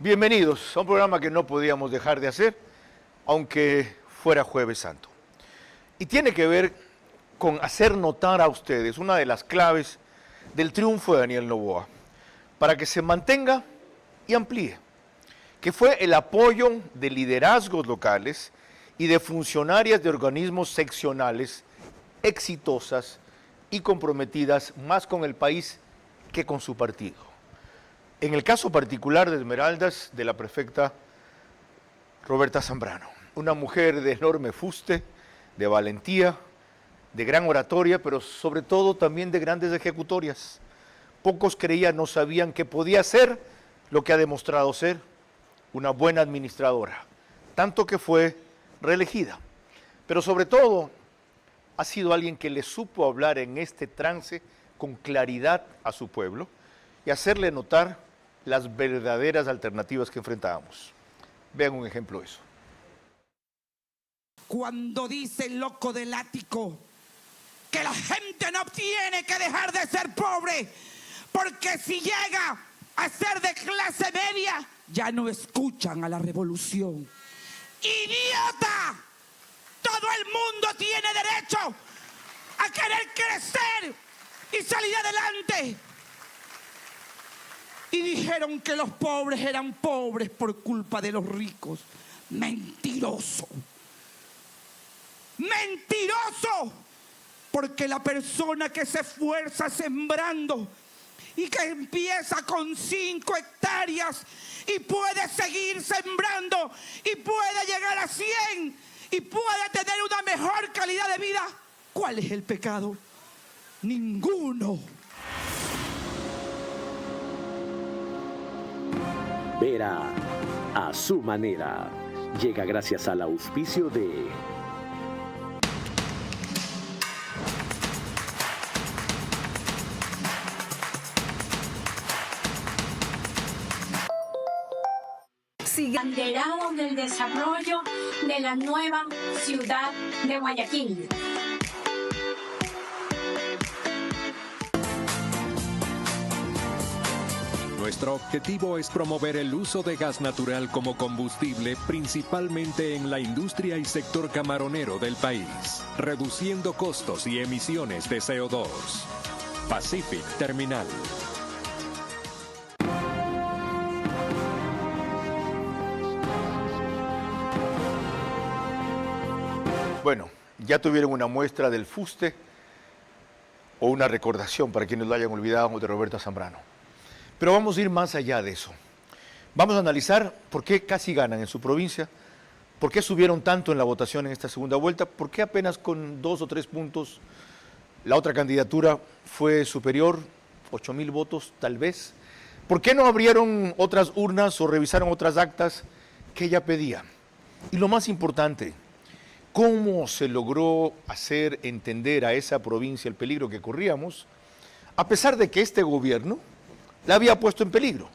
Bienvenidos a un programa que no podíamos dejar de hacer, aunque fuera Jueves Santo. Y tiene que ver con hacer notar a ustedes una de las claves del triunfo de Daniel Noboa, para que se mantenga y amplíe, que fue el apoyo de liderazgos locales y de funcionarias de organismos seccionales exitosas y comprometidas más con el país que con su partido. En el caso particular de Esmeraldas, de la prefecta Roberta Zambrano, una mujer de enorme fuste, de valentía, de gran oratoria, pero sobre todo también de grandes ejecutorias. Pocos creían, no sabían que podía ser lo que ha demostrado ser, una buena administradora, tanto que fue reelegida. Pero sobre todo, ha sido alguien que le supo hablar en este trance con claridad a su pueblo y hacerle notar las verdaderas alternativas que enfrentábamos. Vean un ejemplo de eso. Cuando dice el loco del ático que la gente no tiene que dejar de ser pobre, porque si llega a ser de clase media, ya no escuchan a la revolución. ¡Idiota! Todo el mundo tiene derecho a querer crecer y salir adelante. Y dijeron que los pobres eran pobres por culpa de los ricos. Mentiroso. Mentiroso. Porque la persona que se esfuerza sembrando y que empieza con 5 hectáreas y puede seguir sembrando y puede llegar a 100 y puede tener una mejor calidad de vida, ¿cuál es el pecado? Ninguno. Vera a su manera. Llega gracias al auspicio de Abanderado del desarrollo de la nueva ciudad de Guayaquil. Nuestro objetivo es promover el uso de gas natural como combustible, principalmente en la industria y sector camaronero del país, reduciendo costos y emisiones de CO2. Pacific Terminal. Bueno, ya tuvieron una muestra del fuste o una recordación para quienes lo hayan olvidado de Roberta Zambrano. Pero vamos a ir más allá de eso. Vamos a analizar por qué casi ganan en su provincia, por qué subieron tanto en la votación en esta segunda vuelta, por qué apenas con 2 o 3 puntos la otra candidatura fue superior, 8,000 votos tal vez. ¿Por qué no abrieron otras urnas o revisaron otras actas que ella pedía? Y lo más importante, ¿cómo se logró hacer entender a esa provincia el peligro que corríamos, a pesar de que este gobierno la había puesto en peligro?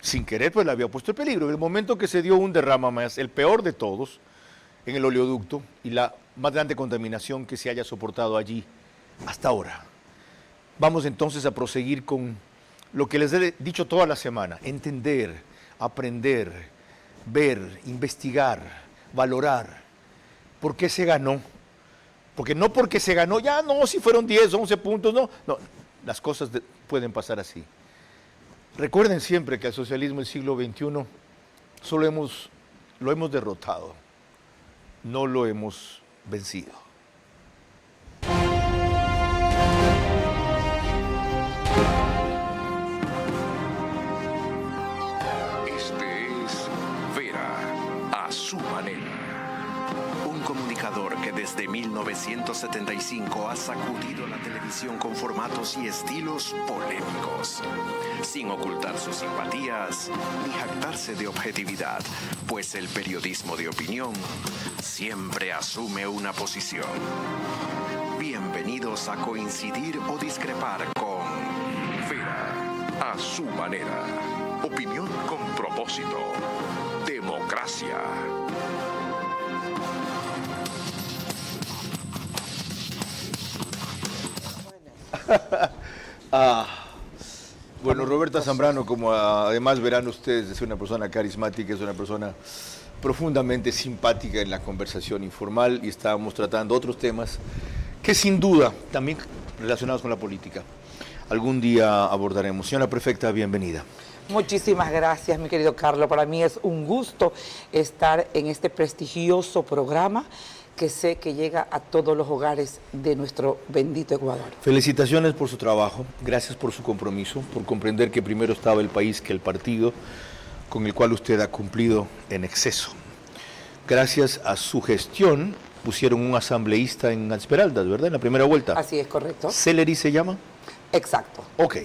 Sin querer, pues la había puesto en peligro. En el momento que se dio un derrama más, el peor de todos, en el oleoducto y la más grande contaminación que se haya soportado allí hasta ahora. Vamos entonces a proseguir con lo que les he dicho toda la semana: entender, aprender, ver, investigar, valorar. ¿Por qué se ganó? Porque no porque se ganó, ya no, si fueron 10, 11 puntos, no. Las cosas pueden pasar así. Recuerden siempre que al socialismo del siglo XXI solo lo hemos derrotado, no lo hemos vencido. Este es Vera a su manera. Un comunicador que desde 1975 ha sacudido la televisión con formatos y estilos polémicos, sin ocultar sus simpatías ni jactarse de objetividad, pues el periodismo de opinión siempre asume una posición. Bienvenidos a coincidir o discrepar con Vera a su manera. Opinión con propósito. Democracia. Bueno, Roberta Zambrano, como además verán ustedes, es una persona carismática, es una persona profundamente simpática en la conversación informal y estábamos tratando otros temas que sin duda también relacionados con la política. Algún día abordaremos. Señora Prefecta, bienvenida. Muchísimas gracias, mi querido Carlos. Para mí es un gusto estar en este prestigioso programa que sé que llega a todos los hogares de nuestro bendito Ecuador. Felicitaciones por su trabajo, gracias por su compromiso, por comprender que primero estaba el país que el partido, con el cual usted ha cumplido en exceso. Gracias a su gestión pusieron un asambleísta en Esmeraldas, ¿verdad? En la primera vuelta. Así es, correcto. ¿Celery se llama? Exacto. Ok.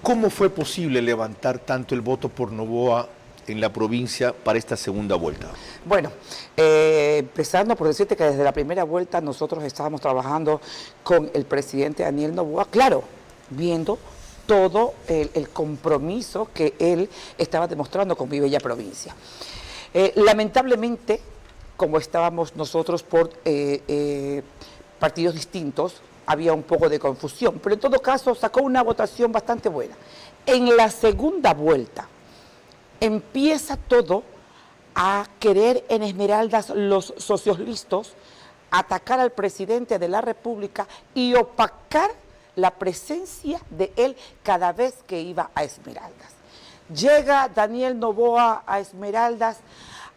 ¿Cómo fue posible levantar tanto el voto por Noboa en la provincia para esta segunda vuelta? Bueno, empezando por decirte que desde la primera vuelta nosotros estábamos trabajando con el presidente Daniel Noboa, claro, viendo todo el compromiso que él estaba demostrando con mi bella provincia. Lamentablemente, como estábamos nosotros por partidos distintos, había un poco de confusión, pero en todo caso sacó una votación bastante buena. En la segunda vuelta empieza todo a querer en Esmeraldas los socios listos atacar al presidente de la República y opacar la presencia de él cada vez que iba a Esmeraldas. Llega Daniel Noboa a Esmeraldas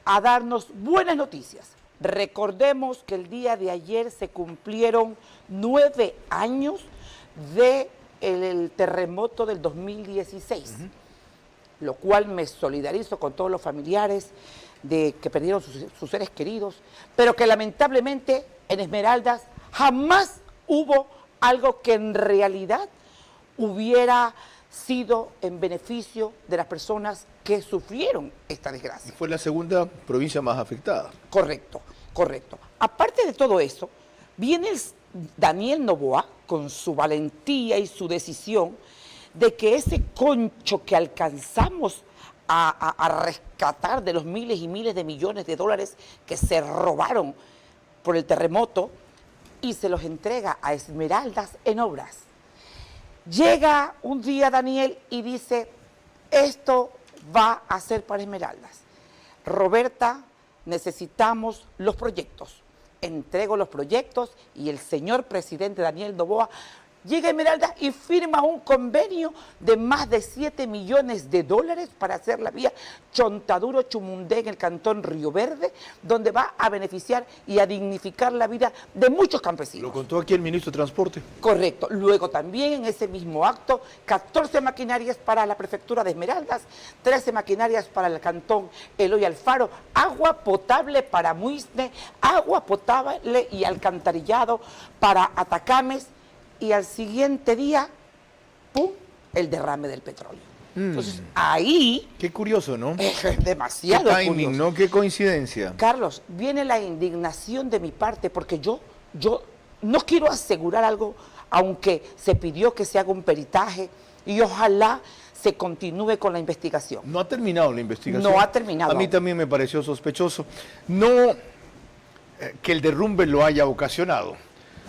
a darnos buenas noticias. Recordemos que el día de ayer se cumplieron 9 años del terremoto del 2016, lo cual me solidarizo con todos los familiares que perdieron sus seres queridos, pero que lamentablemente en Esmeraldas jamás hubo algo que en realidad hubiera sido en beneficio de las personas que sufrieron esta desgracia. Fue la segunda provincia más afectada. Correcto, correcto. Aparte de todo eso, viene Daniel Noboa con su valentía y su decisión de que ese concho que alcanzamos a rescatar de los miles y miles de millones de dólares que se robaron por el terremoto y se los entrega a Esmeraldas en obras. Llega un día Daniel y dice, esto va a ser para Esmeraldas. Roberta, necesitamos los proyectos. Entrego los proyectos y el señor presidente Daniel Noboa llega a Esmeraldas y firma un convenio de más de 7 millones de dólares para hacer la vía Chontaduro-Chumundé en el cantón Río Verde, donde va a beneficiar y a dignificar la vida de muchos campesinos. Lo contó aquí el ministro de Transporte. Correcto. Luego también en ese mismo acto, 14 maquinarias para la prefectura de Esmeraldas, 13 maquinarias para el cantón Eloy Alfaro, agua potable para Muisne, agua potable y alcantarillado para Atacames, y al siguiente día, ¡pum!, el derrame del petróleo. Entonces, ahí... Qué curioso, ¿no? Es demasiado Qué timing, curioso. ¿no? Qué coincidencia. Carlos, viene la indignación de mi parte porque yo no quiero asegurar algo, aunque se pidió que se haga un peritaje y ojalá se continúe con la investigación. No ha terminado la investigación. No ha terminado. A mí también me pareció sospechoso. No que el derrumbe lo haya ocasionado,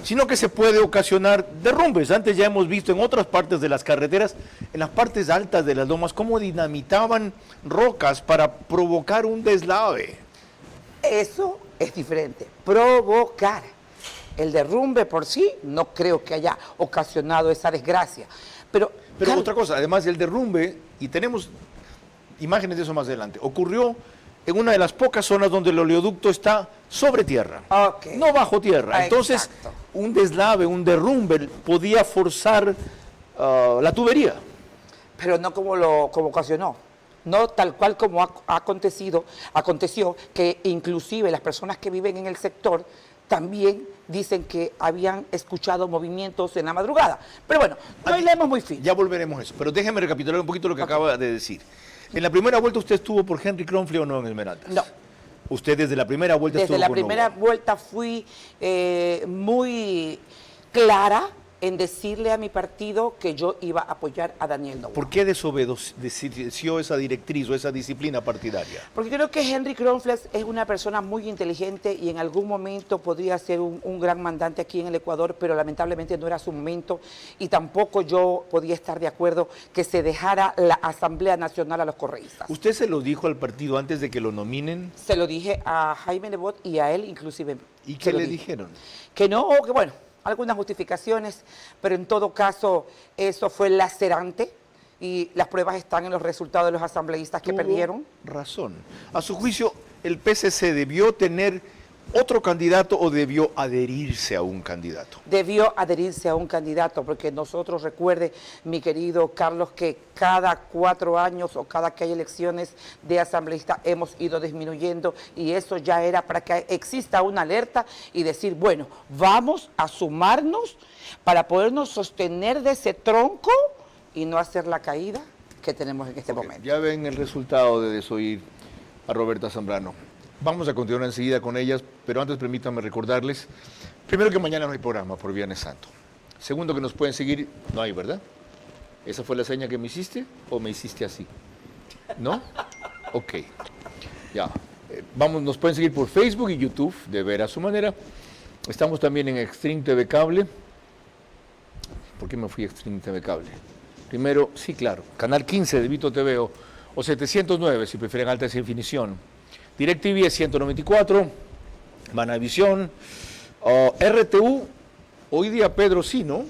sino que se puede ocasionar derrumbes. Antes ya hemos visto en otras partes de las carreteras, en las partes altas de las lomas, cómo dinamitaban rocas para provocar un deslave. Eso es diferente, provocar. El derrumbe por sí no creo que haya ocasionado esa desgracia. Pero Carlos, otra cosa, además del derrumbe, y tenemos imágenes de eso más adelante, ocurrió en una de las pocas zonas donde el oleoducto está sobre tierra, no bajo tierra. Entonces, exacto, un deslave, un derrumbe podía forzar la tubería. pero no como ocasionó. No tal cual como aconteció, que inclusive las personas que viven en el sector también dicen que habían escuchado movimientos en la madrugada. Pero bueno, no hablemos muy fin. Ya volveremos a eso, pero déjeme recapitular un poquito lo que acaba de decir. En la primera vuelta usted estuvo por Henry Kronfle o no en Esmeraldas. No. Usted desde la primera vuelta estuvo Desde la con primera Noboa. vuelta fui muy clara en decirle a mi partido que yo iba a apoyar a Daniel Noboa. ¿Por qué desobedeció esa directriz o esa disciplina partidaria? Porque creo que Henry Cornflakes es una persona muy inteligente y en algún momento podría ser un gran mandante aquí en el Ecuador, pero lamentablemente no era su momento y tampoco yo podía estar de acuerdo que se dejara la Asamblea Nacional a los correístas. ¿Usted se lo dijo al partido antes de que lo nominen? Se lo dije a Jaime Nebot y a él inclusive. ¿Y qué le dijeron? Que no, que bueno, algunas justificaciones, pero en todo caso eso fue lacerante y las pruebas están en los resultados de los asambleístas que perdieron. Razón. A su juicio, ¿el PCC debió tener otro candidato o debió adherirse a un candidato? Debió adherirse a un candidato, porque nosotros, recuerde, mi querido Carlos, que cada 4 años o cada que hay elecciones de asambleístas hemos ido disminuyendo y eso ya era para que exista una alerta y decir, bueno, vamos a sumarnos para podernos sostener de ese tronco y no hacer la caída que tenemos en este momento. Ya ven el resultado de desoír a Roberta Zambrano. Vamos a continuar enseguida con ellas, pero antes permítanme recordarles, primero que mañana no hay programa por Viernes Santo. Segundo que nos pueden seguir, no hay, ¿verdad? ¿Esa fue la seña que me hiciste o me hiciste así? ¿No? Ok, ya. Vamos, nos pueden seguir por Facebook y YouTube, de ver a su manera. Estamos también en Extreme TV Cable. ¿Por qué me fui a Extreme TV Cable? Primero, sí, claro, Canal 15 de Vito TV o 709 si prefieren alta definición. DirecTV es 194, Manavisión, RTU, hoy día Pedro sí, ¿no?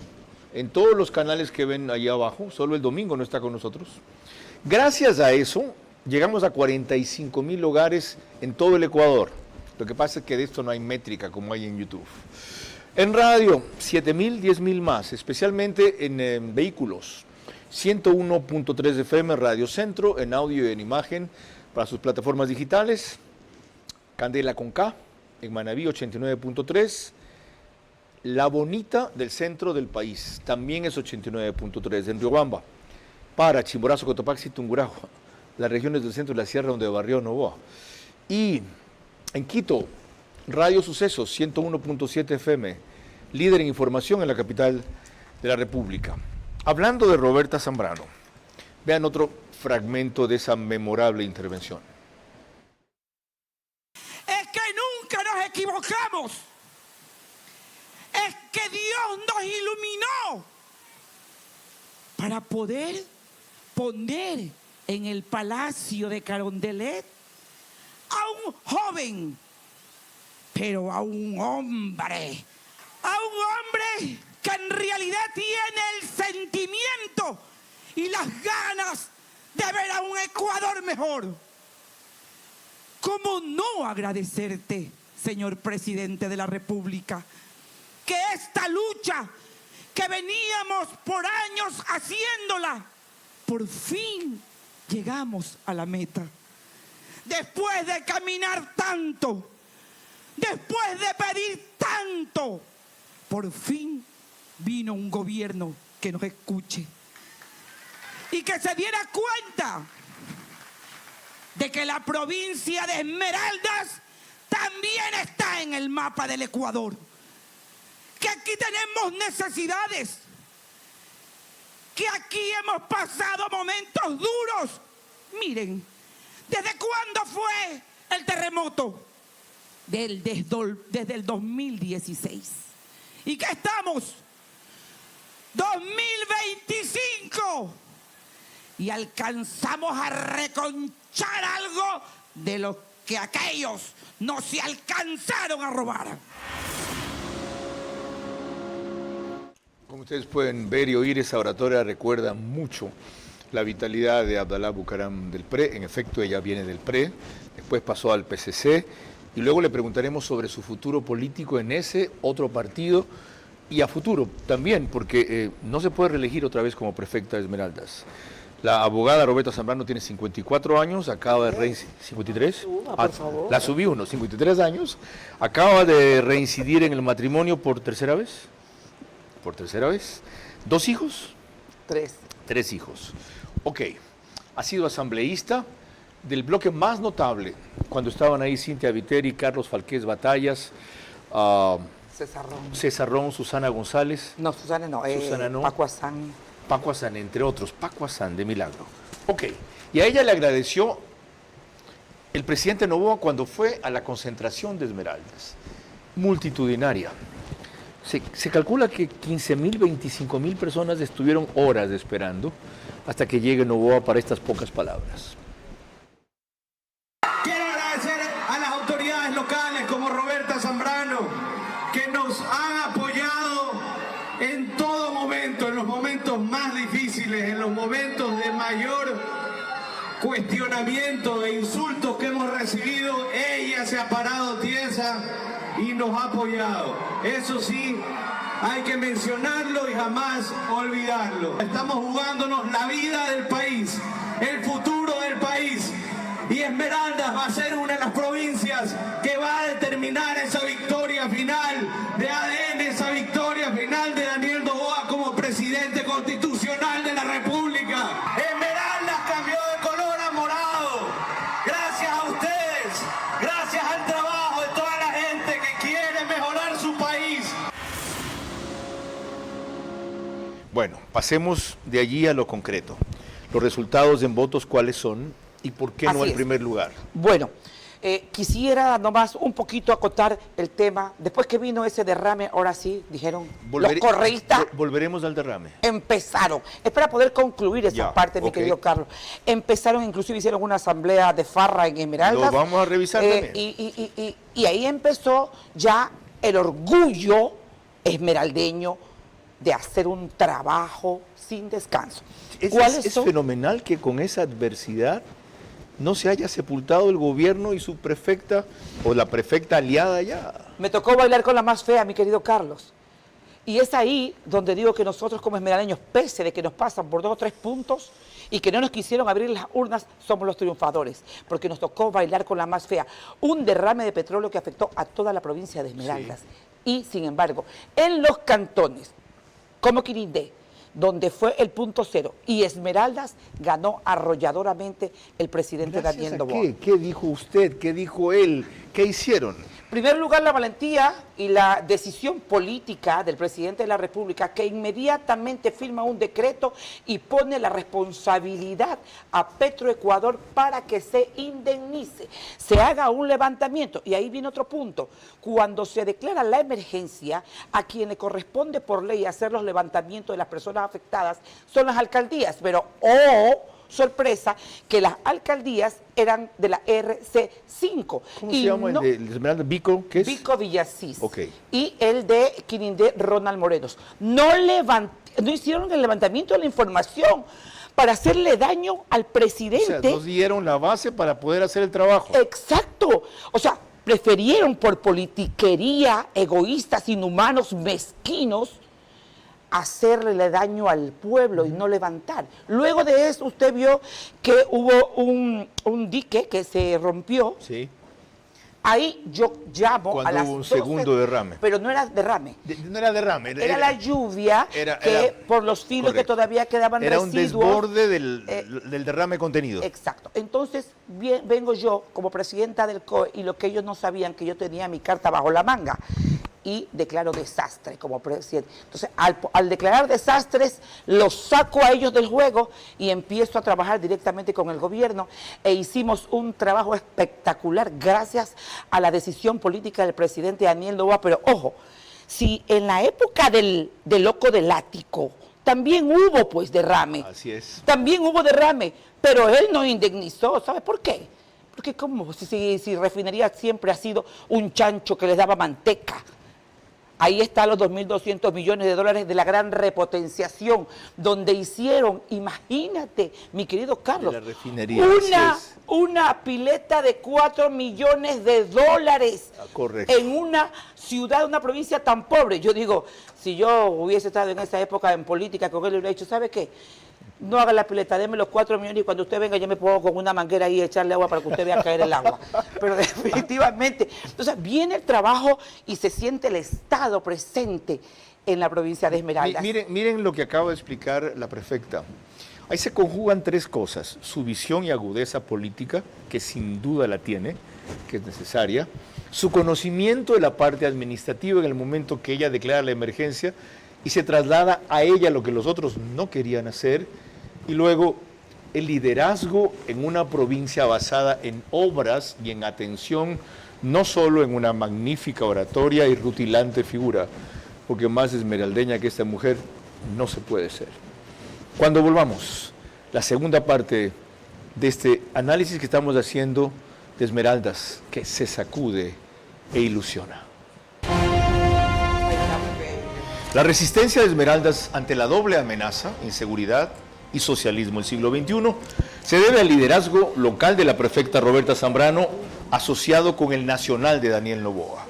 En todos los canales que ven ahí abajo, solo el domingo no está con nosotros. Gracias a eso, llegamos a 45,000 hogares en todo el Ecuador. Lo que pasa es que de esto no hay métrica como hay en YouTube. En radio, 7,000, 10,000 más, especialmente en vehículos. 101.3 FM, Radio Centro, en audio y en imagen, para sus plataformas digitales. Candela con K, en Manabí 89.3. La Bonita del centro del país, también es 89.3. En Riobamba, para Chimborazo, Cotopaxi, Tungurahua, las regiones del centro de la sierra donde barrió Noboa. Y en Quito, Radio Sucesos 101.7 FM, líder en información en la capital de la República. Hablando de Roberta Zambrano, vean otro fragmento de esa memorable intervención. Es que nunca nos equivocamos. Es que Dios nos iluminó para poder poner en el palacio de Carondelet a un joven, pero a un hombre que en realidad tiene el sentimiento y las ganas de ver a un Ecuador mejor. ¿Cómo no agradecerte, señor presidente de la República, que esta lucha que veníamos por años haciéndola, por fin llegamos a la meta? Después de caminar tanto, después de pedir tanto, por fin vino un gobierno que nos escuche y que se diera cuenta de que la provincia de Esmeraldas también está en el mapa del Ecuador, que aquí tenemos necesidades, que aquí hemos pasado momentos duros. Miren, ¿desde cuándo fue el terremoto? Desde el 2016. ¿Y qué estamos? 2025. Y alcanzamos a reconchar algo de lo que aquellos no se alcanzaron a robar. Como ustedes pueden ver y oír, esa oratoria recuerda mucho la vitalidad de Abdalá Bucaram del PRE. En efecto, ella viene del PRE, después pasó al PCC y luego le preguntaremos sobre su futuro político en ese otro partido y a futuro también, porque no se puede reelegir otra vez como prefecta de Esmeraldas. La abogada Roberta Zambrano tiene 54 años, acaba de reincidir... ¿53? Por favor. La subí 53 años, acaba de reincidir en el matrimonio por tercera vez. ¿Por tercera vez? ¿2 hijos? 3. 3 hijos. Ok, ha sido asambleísta del bloque más notable, cuando estaban ahí Cintia Viteri, Carlos Falqués Batallas, César Ron. Susana González. No, Susana no. Susana no. Paco Azán. Paco Azán, entre otros. Paco Azán, de Milagro. Ok. Y a ella le agradeció el presidente Noboa cuando fue a la concentración de Esmeraldas. Multitudinaria. Se calcula que 15.000, 25.000 personas estuvieron horas esperando hasta que llegue Noboa para estas pocas palabras. Quiero agradecer a las autoridades locales como Roberta Zambrano, que nos han apoyado en todo momento, en los momentos más difíciles, en los momentos de mayor cuestionamiento, de insultos que hemos recibido. Ella se ha parado tiesa y nos ha apoyado. Eso sí, hay que mencionarlo y jamás olvidarlo. Estamos jugándonos la vida del país, el futuro del país. Y Esmeraldas va a ser una de las provincias que va a determinar esa victoria final de ADN, esa victoria final de Daniel Noboa como presidente constitucional de la República. Esmeraldas cambió de color a morado. Gracias a ustedes, gracias al trabajo de toda la gente que quiere mejorar su país. Bueno, pasemos de allí a lo concreto. Los resultados en votos, ¿cuáles son? ¿Y por qué no el primer lugar? Bueno, quisiera nomás un poquito acotar el tema. Después que vino ese derrame, ahora sí, dijeron, los correístas... Volveremos al derrame. Empezaron. Es para poder concluir esa parte, mi querido Carlos. Empezaron, inclusive hicieron una asamblea de farra en Esmeraldas. Lo vamos a revisar también. Y ahí empezó ya el orgullo esmeraldeño de hacer un trabajo sin descanso. Es fenomenal que con esa adversidad no se haya sepultado el gobierno y su prefecta o la prefecta aliada ya. Me tocó bailar con la más fea, mi querido Carlos. Y es ahí donde digo que nosotros como esmeraldeños, pese de que nos pasan por 2 o 3 puntos y que no nos quisieron abrir las urnas, somos los triunfadores, porque nos tocó bailar con la más fea. Un derrame de petróleo que afectó a toda la provincia de Esmeraldas. Sí. Y, sin embargo, en los cantones, como Quirindé, donde fue el punto cero, y Esmeraldas ganó arrolladoramente el presidente Daniel Noboa. ¿Qué dijo usted? ¿Qué dijo él? ¿Qué hicieron? En primer lugar, la valentía y la decisión política del presidente de la República, que inmediatamente firma un decreto y pone la responsabilidad a Petroecuador para que se indemnice, se haga un levantamiento. Y ahí viene otro punto. Cuando se declara la emergencia, a quien le corresponde por ley hacer los levantamientos de las personas afectadas son las alcaldías, pero sorpresa, que las alcaldías eran de la RC5. ¿Cómo se llama el de Esmeralda? ¿Vico? ¿Qué es? Vico Villasís. Okay. Y el de Quirindé, Ronald Morenos. No hicieron el levantamiento de la información para hacerle daño al presidente. O sea, nos dieron la base para poder hacer el trabajo. Exacto. O sea, prefirieron por politiquería, egoístas, inhumanos, mezquinos, hacerle daño al pueblo y no levantar. Luego de eso usted vio que hubo un dique que se rompió. Sí. Ahí yo llamo cuando a las hubo un 12, segundo derrame. Pero no era derrame. No era derrame. Era la lluvia por los filos que todavía quedaban residuos. Era un desborde del derrame contenido. Exacto. Entonces vengo yo como presidenta del COE y lo que ellos no sabían, que yo tenía mi carta bajo la manga. Y declaro desastre como presidente. Entonces, al declarar desastres, los saco a ellos del juego y empiezo a trabajar directamente con el gobierno e hicimos un trabajo espectacular gracias a la decisión política del presidente Daniel Noboa. Pero ojo, si en la época del loco del ático también hubo pues derrame. Así es. También hubo derrame, pero él no indemnizó. ¿Sabe por qué? Porque como si refinería siempre ha sido un chancho que les daba manteca. Ahí están los 2.200 millones de dólares de la gran repotenciación, donde hicieron, imagínate, mi querido Carlos, de la refinería, una pileta de 4 millones de dólares en una ciudad, una provincia tan pobre. Yo digo, si yo hubiese estado en esa época en política, con él le hubiera dicho, ¿sabe qué? No haga la pileta, déme los 4 millones y cuando usted venga yo me pongo con una manguera ahí a echarle agua para que usted vea caer el agua. Pero definitivamente, entonces viene el trabajo y se siente el Estado presente en la provincia de Esmeraldas. Miren lo que acaba de explicar la prefecta. Ahí se conjugan 3 cosas: su visión y agudeza política, que sin duda la tiene, que es necesaria, su conocimiento de la parte administrativa en el momento que ella declara la emergencia y se traslada a ella lo que los otros no querían hacer, y luego el liderazgo en una provincia basada en obras y en atención, no solo en una magnífica oratoria y rutilante figura, porque más esmeraldeña que esta mujer no se puede ser. Cuando volvamos, la segunda parte de este análisis que estamos haciendo de Esmeraldas, que se sacude e ilusiona. La resistencia de Esmeraldas ante la doble amenaza, inseguridad y socialismo del siglo XXI, se debe al liderazgo local de la prefecta Roberta Zambrano, asociado con el nacional de Daniel Noboa,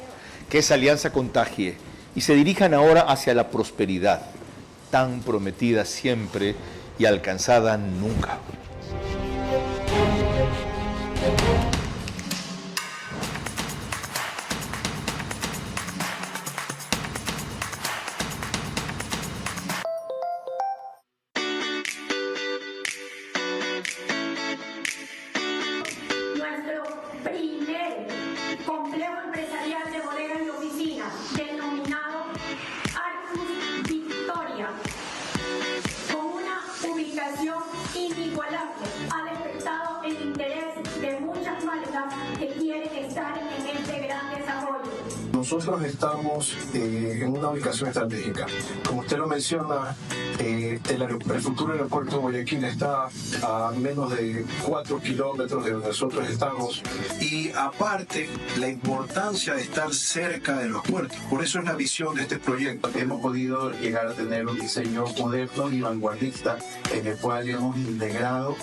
que esa alianza contagie y se dirijan ahora hacia la prosperidad, tan prometida siempre y alcanzada nunca. Nuestro primer complejo empresarial de bodegas y oficinas, denominado Arcus Victoria, con una ubicación inigualable, ha despertado el interés de muchas marcas que quieren estar en este gran desarrollo. Nosotros estamos en una ubicación estratégica. Como usted lo menciona, el futuro aeropuerto de Guayaquil está a menos de 4 kilómetros de donde nosotros estamos. Y aparte, la importancia de estar cerca de los puertos. Por eso es la visión de este proyecto. Hemos podido llegar a tener un diseño moderno y vanguardista en el cual hemos integrado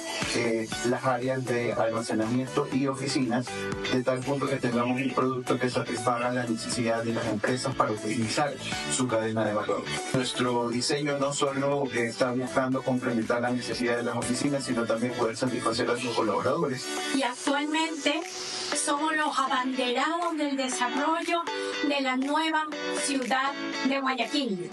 las áreas de almacenamiento y oficinas de tal punto que tengamos un producto que satisfaga la necesidad de las empresas para optimizar su cadena de valor. Nuestro diseño no solo está buscando complementar las necesidades de las oficinas, sino también poder satisfacer a sus colaboradores. Y actualmente somos los abanderados del desarrollo de la nueva ciudad de Guayaquil.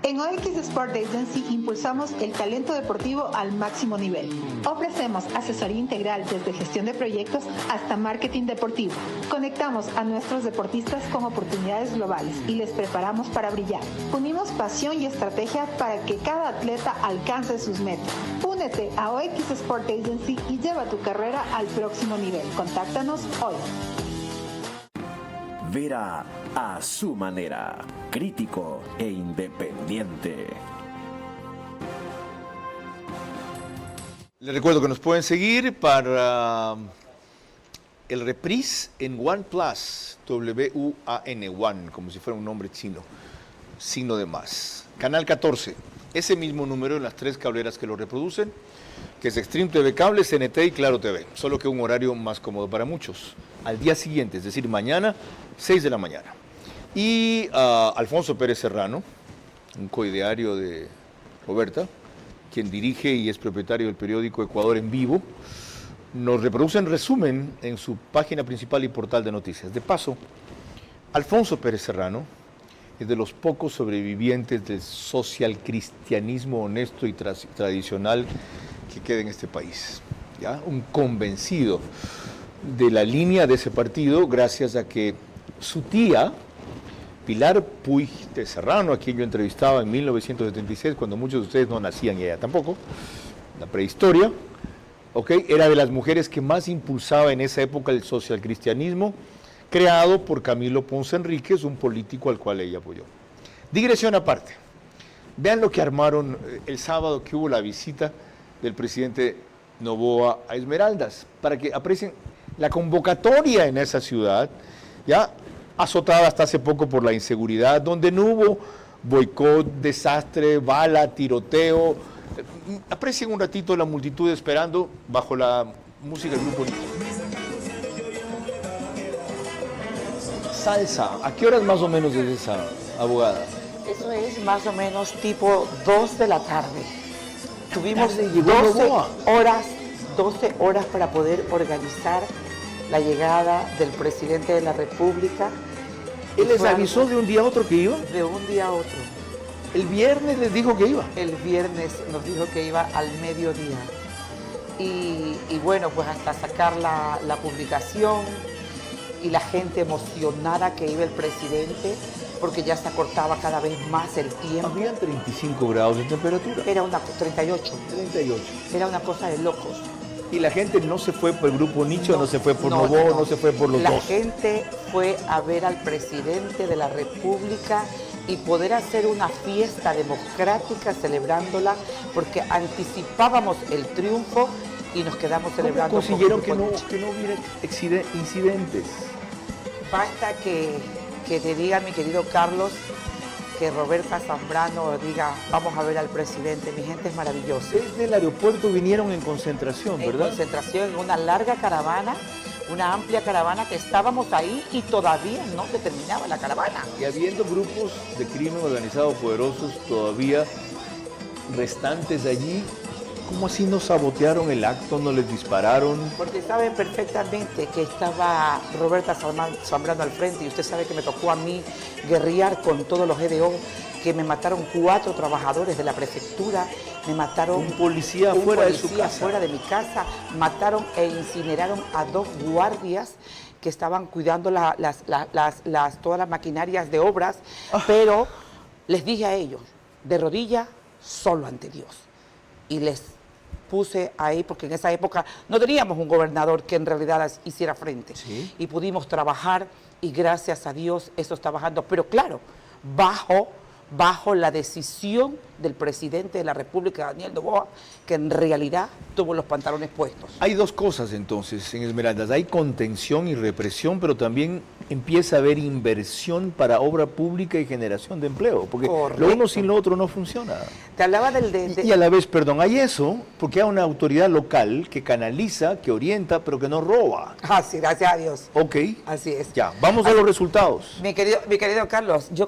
En OX Sport Agency impulsamos el talento deportivo al máximo nivel. Ofrecemos asesoría integral desde gestión de proyectos hasta marketing deportivo. Conectamos a nuestros deportistas con oportunidades globales y les preparamos para brillar. Unimos pasión y estrategia para que cada atleta alcance sus metas. Únete a OX Sport Agency y lleva tu carrera al próximo nivel. Contáctanos hoy. Vera a su manera, crítico e independiente. Les recuerdo que nos pueden seguir para el reprise en OnePlus, W-U-A-N, One, como si fuera un nombre chino, signo de más. Canal 14, ese mismo número en las 3 cableras que lo reproducen, que es Extreme TV Cable, CNT y Claro TV, solo que un horario más cómodo para muchos. Al día siguiente, es decir, mañana, 6 de la mañana. Y Alfonso Pérez Serrano, un coideario de Roberta, quien dirige y es propietario del periódico Ecuador en Vivo, nos reproduce en resumen en su página principal y portal de noticias. De paso, Alfonso Pérez Serrano es de los pocos sobrevivientes del socialcristianismo honesto y tradicional que queda en este país. ¿Ya? Un convencido de la línea de ese partido, gracias a que su tía, Pilar Puig de Serrano, a quien yo entrevistaba en 1976, cuando muchos de ustedes no nacían y ella tampoco, la prehistoria, era de las mujeres que más impulsaba en esa época el socialcristianismo, creado por Camilo Ponce Enríquez, un político al cual ella apoyó. Digresión aparte, vean lo que armaron el sábado que hubo la visita del presidente Noboa a Esmeraldas, para que aprecien la convocatoria en esa ciudad, ya azotada hasta hace poco por la inseguridad, donde no hubo boicot, desastre, bala, tiroteo. Aprecien un ratito la multitud esperando bajo la música del grupo. Salsa, ¿a qué horas más o menos es esa, abogada? Eso es más o menos tipo 2 de la tarde. Tuvimos 12 horas para poder organizar la llegada del presidente de la República. ¿Él les avisó de un día a otro que iba? De un día a otro. ¿El viernes les dijo que iba? El viernes nos dijo que iba al mediodía. Y bueno, pues hasta sacar la publicación y la gente emocionada que iba el presidente, porque ya se acortaba cada vez más el tiempo. Habían 35 grados de temperatura. Era una 38. 38. Era una cosa de locos. Y la gente no se fue por el grupo Nicho, no se fue por no, Novoa, no. no se fue por los La dos. gente fue a ver al presidente de la República y poder hacer una fiesta democrática celebrándola, porque anticipábamos el triunfo y nos quedamos celebrando. ¿Cómo consiguieron que no hubiera incidentes? Basta que te diga, mi querido Carlos, que Roberta Zambrano diga, vamos a ver al presidente. Mi gente es maravillosa. Desde el aeropuerto vinieron en concentración, ¿verdad? En concentración, en una larga caravana, una amplia caravana que estábamos ahí y todavía no se terminaba la caravana. Y habiendo grupos de crimen organizado poderosos todavía restantes allí, ¿cómo así no sabotearon el acto, no les dispararon? Porque saben perfectamente que estaba Roberta Zambrano al frente y usted sabe que me tocó a mí guerrear con todos los EDO, que me mataron 4 trabajadores de la prefectura, me mataron... Un policía fuera de su casa. Fuera de mi casa, mataron e incineraron a 2 guardias que estaban cuidando todas las maquinarias de obras, pero les dije a ellos, de rodillas, solo ante Dios. Y les puse ahí, porque en esa época no teníamos un gobernador que en realidad hiciera frente. ¿Sí? Y pudimos trabajar y gracias a Dios eso está bajando. Pero claro, bajo la decisión del presidente de la República, Daniel Noboa, que en realidad tuvo los pantalones puestos. Hay 2 cosas entonces en Esmeraldas. Hay contención y represión, pero también empieza a haber inversión para obra pública y generación de empleo, porque Correcto. Lo uno sin lo otro no funciona. Te hablaba Y a la vez, perdón, hay eso, porque hay una autoridad local que canaliza, que orienta, pero que no roba. Sí, gracias a Dios. Ok. Así es. Ya, vamos a los resultados. Mi querido Carlos, yo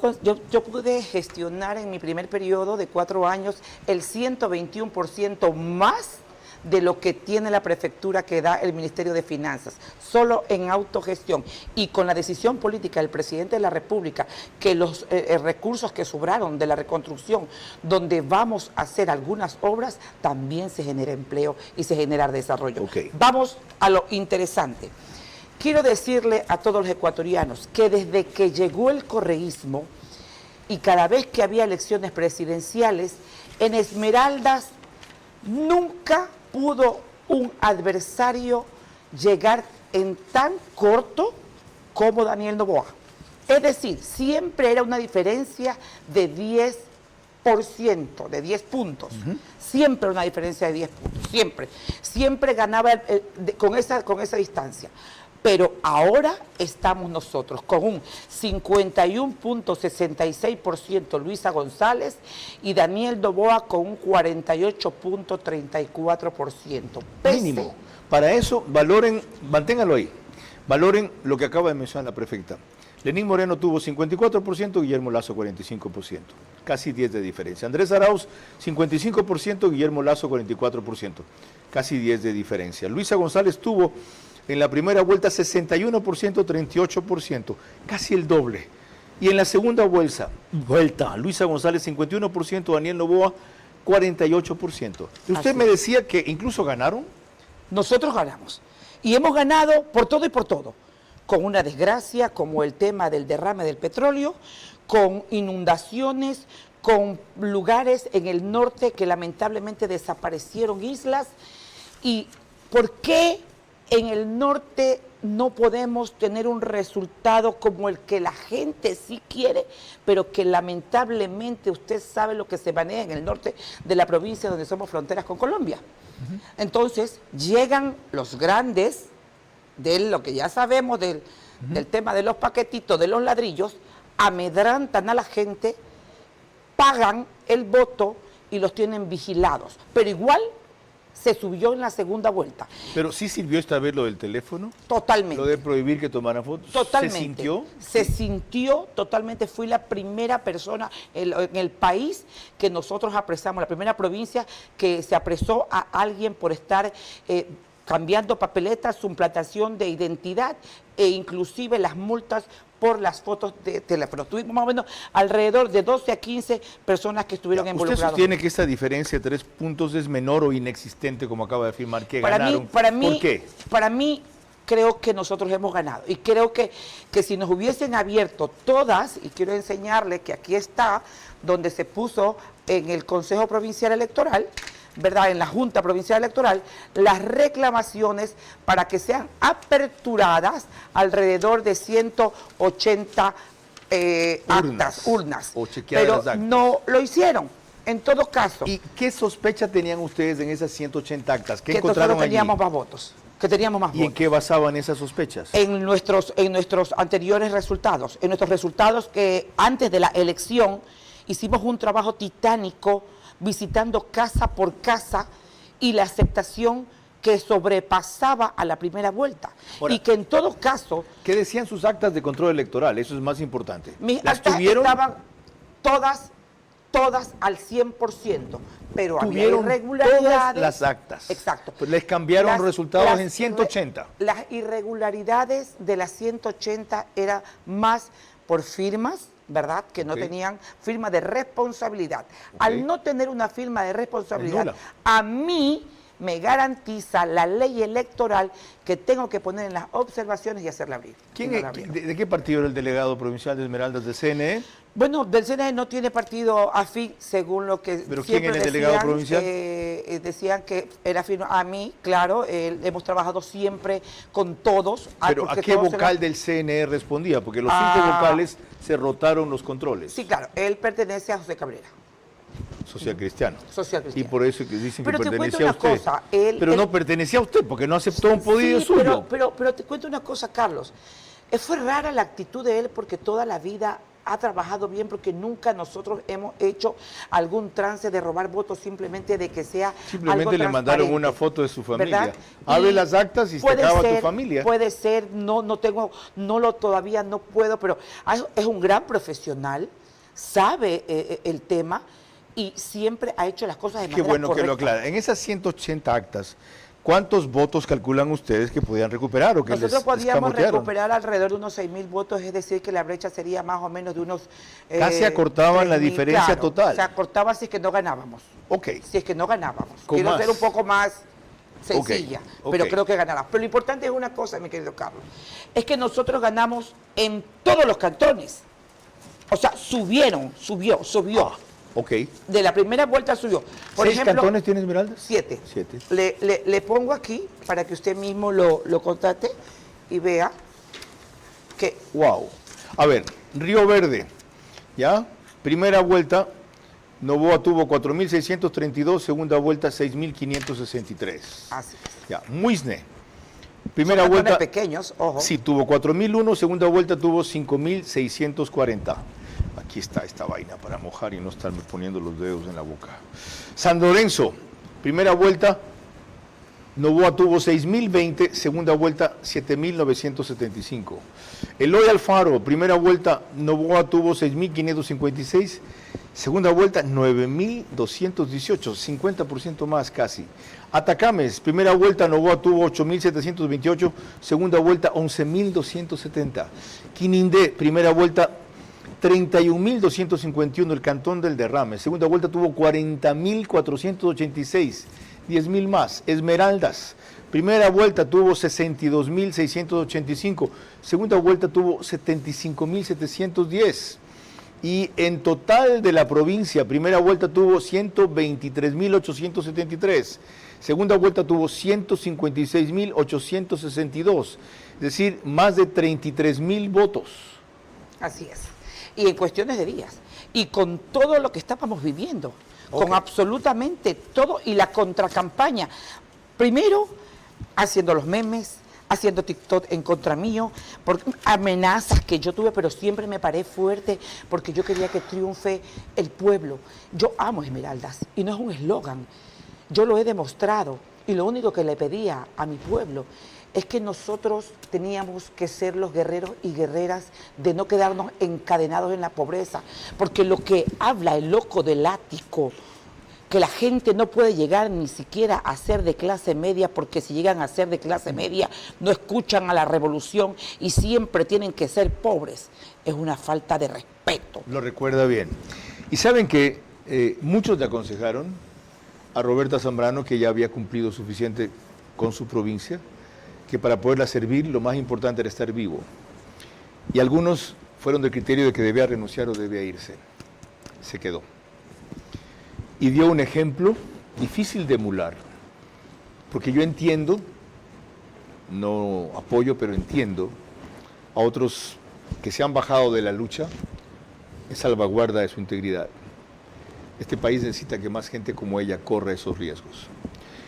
pude gestionar en mi primer periodo de 4 años el 121% más de lo que tiene la prefectura que da el Ministerio de Finanzas, solo en autogestión. Y con la decisión política del presidente de la República, que los recursos que sobraron de la reconstrucción, donde vamos a hacer algunas obras, también se genera empleo y se genera desarrollo. Okay. Vamos a lo interesante. Quiero decirle a todos los ecuatorianos que desde que llegó el correísmo y cada vez que había elecciones presidenciales, en Esmeraldas nunca pudo un adversario llegar en tan corto como Daniel Noboa. Es decir, siempre era una diferencia de 10%, de 10 puntos. Siempre una diferencia de 10 puntos, siempre ganaba con esa distancia. Pero ahora estamos nosotros con un 51.66% Luisa González y Daniel Noboa con un 48.34%. Mínimo. Para eso, manténgalo ahí, valoren lo que acaba de mencionar la prefecta. Lenín Moreno tuvo 54%, Guillermo Lazo 45%, casi 10 de diferencia. Andrés Arauz 55%, Guillermo Lazo 44%, casi 10 de diferencia. Luisa González tuvo en la primera vuelta 61%, 38%, casi el doble. Y en la segunda vuelta, Luisa González 51%, Daniel Noboa 48%. Y usted me decía que incluso ganaron. Nosotros ganamos. Y hemos ganado por todo y por todo. Con una desgracia como el tema del derrame del petróleo, con inundaciones, con lugares en el norte que lamentablemente desaparecieron islas. ¿Y por qué en el norte no podemos tener un resultado como el que la gente sí quiere, pero que lamentablemente usted sabe lo que se maneja en el norte de la provincia donde somos fronteras con Colombia? Entonces llegan los grandes de lo que ya sabemos del tema de los paquetitos, de los ladrillos, amedrantan a la gente, pagan el voto y los tienen vigilados. Pero igual se subió en la segunda vuelta. Pero sí sirvió esta vez lo del teléfono. Totalmente. Lo de prohibir que tomaran fotos. Totalmente. ¿Se sintió? Se sintió totalmente. Fui la primera persona en el país que nosotros apresamos, la primera provincia que se apresó a alguien por estar cambiando papeletas, suplantación de identidad e inclusive las multas por las fotos de teléfono. Tuvimos más o menos alrededor de 12 a 15 personas que estuvieron involucradas. ¿Usted sostiene que esta diferencia de 3 puntos es menor o inexistente, como acaba de afirmar, que Para ganaron? mí, ¿Por qué? Para mí, creo que nosotros hemos ganado. Y creo que si nos hubiesen abierto todas, y quiero enseñarles que aquí está, donde se puso en el Consejo Provincial Electoral, ¿verdad?, en la Junta Provincial Electoral, las reclamaciones para que sean aperturadas alrededor de 180 urnas. O chequeadas Pero las actas. no lo hicieron. En todo caso, ¿Y qué sospecha tenían ustedes en esas 180 actas? ¿Qué que encontraron nosotros teníamos allí? más votos. Que teníamos más ¿Y en votos. qué basaban esas sospechas? En nuestros anteriores resultados, en nuestros resultados que antes de la elección hicimos un trabajo titánico visitando casa por casa y la aceptación que sobrepasaba a la primera vuelta. Ahora, y que en todo caso, ¿Qué decían sus actas de control electoral? Eso es más importante. mis ¿Las actas tuvieron? estaban todas al 100%, pero había Tuvieron irregularidades. todas las actas. Exacto. Pues les cambiaron Las- resultados las en 180. Las irregularidades de las 180 era más por firmas, ¿verdad? Que no Ok. tenían firma de responsabilidad. Ok. Al no tener una firma de responsabilidad, nula. a mí me garantiza la ley electoral que tengo que poner en las observaciones y hacerla abrir. ¿Quién Y no es- la abrieron. ¿De qué partido era el delegado provincial de Esmeraldas de CNE? Bueno, del CNE no tiene partido afín, según lo que ¿Pero quién siempre es el delegado decían, provincial? decían que era afín a mí, claro, hemos trabajado siempre con todos. ¿Pero a porque qué todos vocal eran- del CNE respondía? Porque los 5 Ah. vocales se rotaron los controles. Sí, claro, él pertenece a José Cabrera, Social cristiano. social Y cristiano. por eso que dicen Pero que te pertenecía a cuento una usted. cosa, él- pero él- no pertenecía a usted, porque no aceptó un pedido Sí, suyo. pero te cuento una cosa, Carlos. Fue rara la actitud de él porque toda la vida ha trabajado bien, porque nunca nosotros hemos hecho algún trance de robar votos, simplemente de que sea Simplemente algo le mandaron transparente, una foto de su familia. ¿verdad? Abre Y las actas y se puede acaba tu ser, familia. Puede ser, todavía no puedo, pero es un gran profesional, sabe el tema y siempre ha hecho las cosas de Qué manera bueno que lo correcta. aclara. En esas 180 actas, ¿cuántos votos calculan ustedes que podían recuperar o que Nosotros les podíamos escamotearon? recuperar alrededor de unos 6.000 votos, es decir, que la brecha sería más o menos de unos... Casi acortaban la 3.000, diferencia claro, total. Se acortaba si es que no ganábamos. Ok. Si es que no ganábamos. Con Quiero más. ser un poco más sencilla, Ok. pero creo que ganarás. Pero lo importante es una cosa, mi querido Carlos, es que nosotros ganamos en todos los cantones. O sea, subió. Ok. De la primera vuelta subió. Por 6 ejemplo, cantones tiene Esmeraldas? 7. 7. Le pongo aquí para que usted mismo lo constate y vea que Wow. A ver, Río Verde, ¿ya? Primera vuelta, Novoa tuvo 4.632, segunda vuelta 6.563. así es. Ya, Muisne, primera Son cantones vuelta, pequeños, ojo. sí, tuvo 4.001, segunda vuelta tuvo 5.640. Aquí está esta vaina para mojar y no estarme poniendo los dedos en la boca. San Lorenzo, primera vuelta, Novoa tuvo 6.020, segunda vuelta 7.975. Eloy Alfaro, primera vuelta, Novoa tuvo 6.556, segunda vuelta 9.218, 50% más casi. Atacames, primera vuelta, Novoa tuvo 8.728, segunda vuelta 11.270. Quinindé, primera vuelta 31.251, el Cantón del Derrame. Segunda vuelta tuvo 40.486, 10.000 más. Esmeraldas, primera vuelta tuvo 62.685, segunda vuelta tuvo 75.710. Y en total de la provincia, primera vuelta tuvo 123.873, segunda vuelta tuvo 156.862, es decir, más de 33.000 votos. Así es. Y en cuestiones de días. Y con todo lo que estábamos viviendo. Ok. Con absolutamente todo. Y la contracampaña. Primero, haciendo los memes, haciendo TikTok en contra mío, por amenazas que yo tuve, pero siempre me paré fuerte porque yo quería que triunfe el pueblo. Yo amo Esmeraldas y no es un eslogan. Yo lo he demostrado y lo único que le pedía a mi pueblo es que nosotros teníamos que ser los guerreros y guerreras de no quedarnos encadenados en la pobreza, porque lo que habla el loco del ático que la gente no puede llegar ni siquiera a ser de clase media, porque si llegan a ser de clase media no escuchan a la revolución y siempre tienen que ser pobres. Es una falta de respeto. Lo recuerda bien. Y saben que muchos le aconsejaron a Roberta Zambrano que ya había cumplido suficiente con su provincia, que para poderla servir lo más importante era estar vivo. Y algunos fueron del criterio de que debía renunciar o debía irse. Se quedó. Y dio un ejemplo difícil de emular, porque yo entiendo, no apoyo, pero entiendo a otros que se han bajado de la lucha en salvaguarda de su integridad. Este país necesita que más gente como ella corra esos riesgos.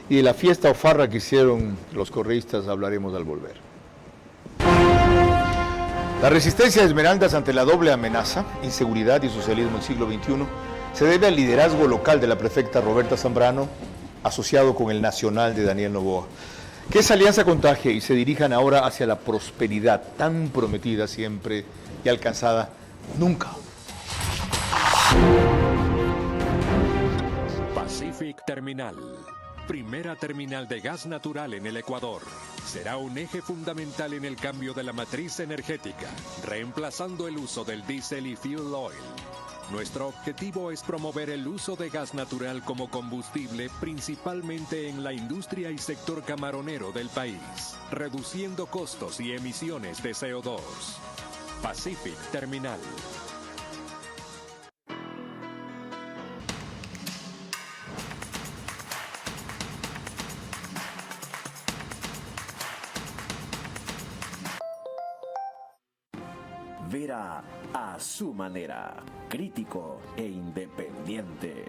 Y de la fiesta o farra que hicieron los correístas hablaremos al volver. La resistencia de Esmeraldas ante la doble amenaza, inseguridad y socialismo del siglo XXI, se debe al liderazgo local de la prefecta Roberta Zambrano, asociado con el nacional de Daniel Noboa. Que esa alianza contagie y se dirijan ahora hacia la prosperidad tan prometida siempre y alcanzada nunca. Pacific Terminal, primera terminal de gas natural en el Ecuador, será un eje fundamental en el cambio de la matriz energética, reemplazando el uso del diésel y fuel oil. Nuestro objetivo es promover el uso de gas natural como combustible, principalmente en la industria y sector camaronero del país, reduciendo costos y emisiones de CO2. Pacific Terminal. Vera a su manera, crítico e independiente.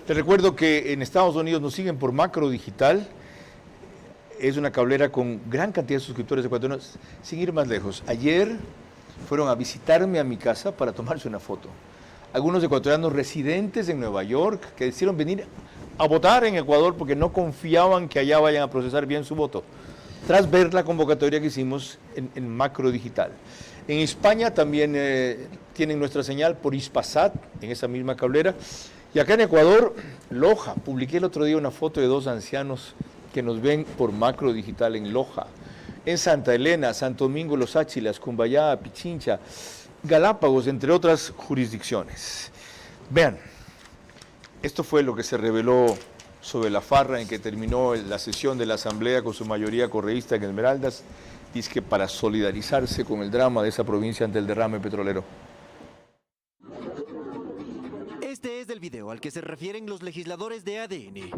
Les recuerdo que en Estados Unidos nos siguen por Macro Digital. Es una cablera con gran cantidad de suscriptores ecuatorianos. Sin ir más lejos, ayer fueron a visitarme a mi casa para tomarse una foto. Algunos ecuatorianos residentes en Nueva York que decidieron venir a votar en Ecuador porque no confiaban que allá vayan a procesar bien su voto, tras ver la convocatoria que hicimos en Macro Digital. En España también tienen nuestra señal por Hispasat, en esa misma cablera. Y acá en Ecuador, Loja. Publiqué el otro día una foto de dos ancianos que nos ven por Macro Digital en Loja. En Santa Elena, Santo Domingo, Los Áchilas, Cumbayá, Pichincha, Galápagos, entre otras jurisdicciones. Vean, esto fue lo que se reveló sobre la farra en que terminó la sesión de la Asamblea con su mayoría correísta en Esmeraldas, dice que para solidarizarse con el drama de esa provincia ante el derrame petrolero. Este es el video al que se refieren los legisladores de ADN.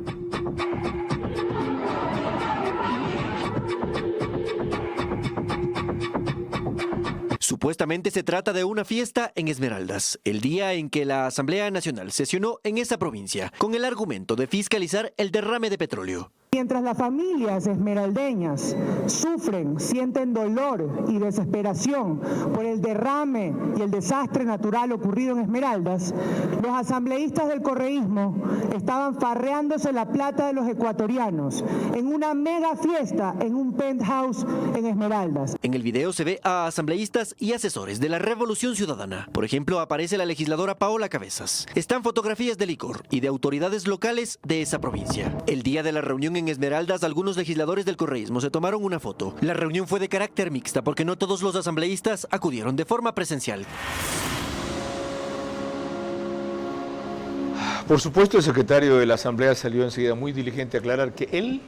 Supuestamente se trata de una fiesta en Esmeraldas, el día en que la Asamblea Nacional sesionó en esa provincia, con el argumento de fiscalizar el derrame de petróleo. Mientras las familias esmeraldeñas sufren, sienten dolor y desesperación por el derrame y el desastre natural ocurrido en Esmeraldas, los asambleístas del correísmo estaban farreándose la plata de los ecuatorianos en una mega fiesta en un penthouse en Esmeraldas. En el video se ve a asambleístas y asesores de la Revolución Ciudadana. Por ejemplo, aparece la legisladora Paola Cabezas. Están fotografías de licor y de autoridades locales de esa provincia. El día de la reunión en Esmeraldas, algunos legisladores del correísmo se tomaron una foto. La reunión fue de carácter mixta porque no todos los asambleístas acudieron de forma presencial. Por supuesto, el secretario de la Asamblea salió enseguida muy diligente a aclarar que él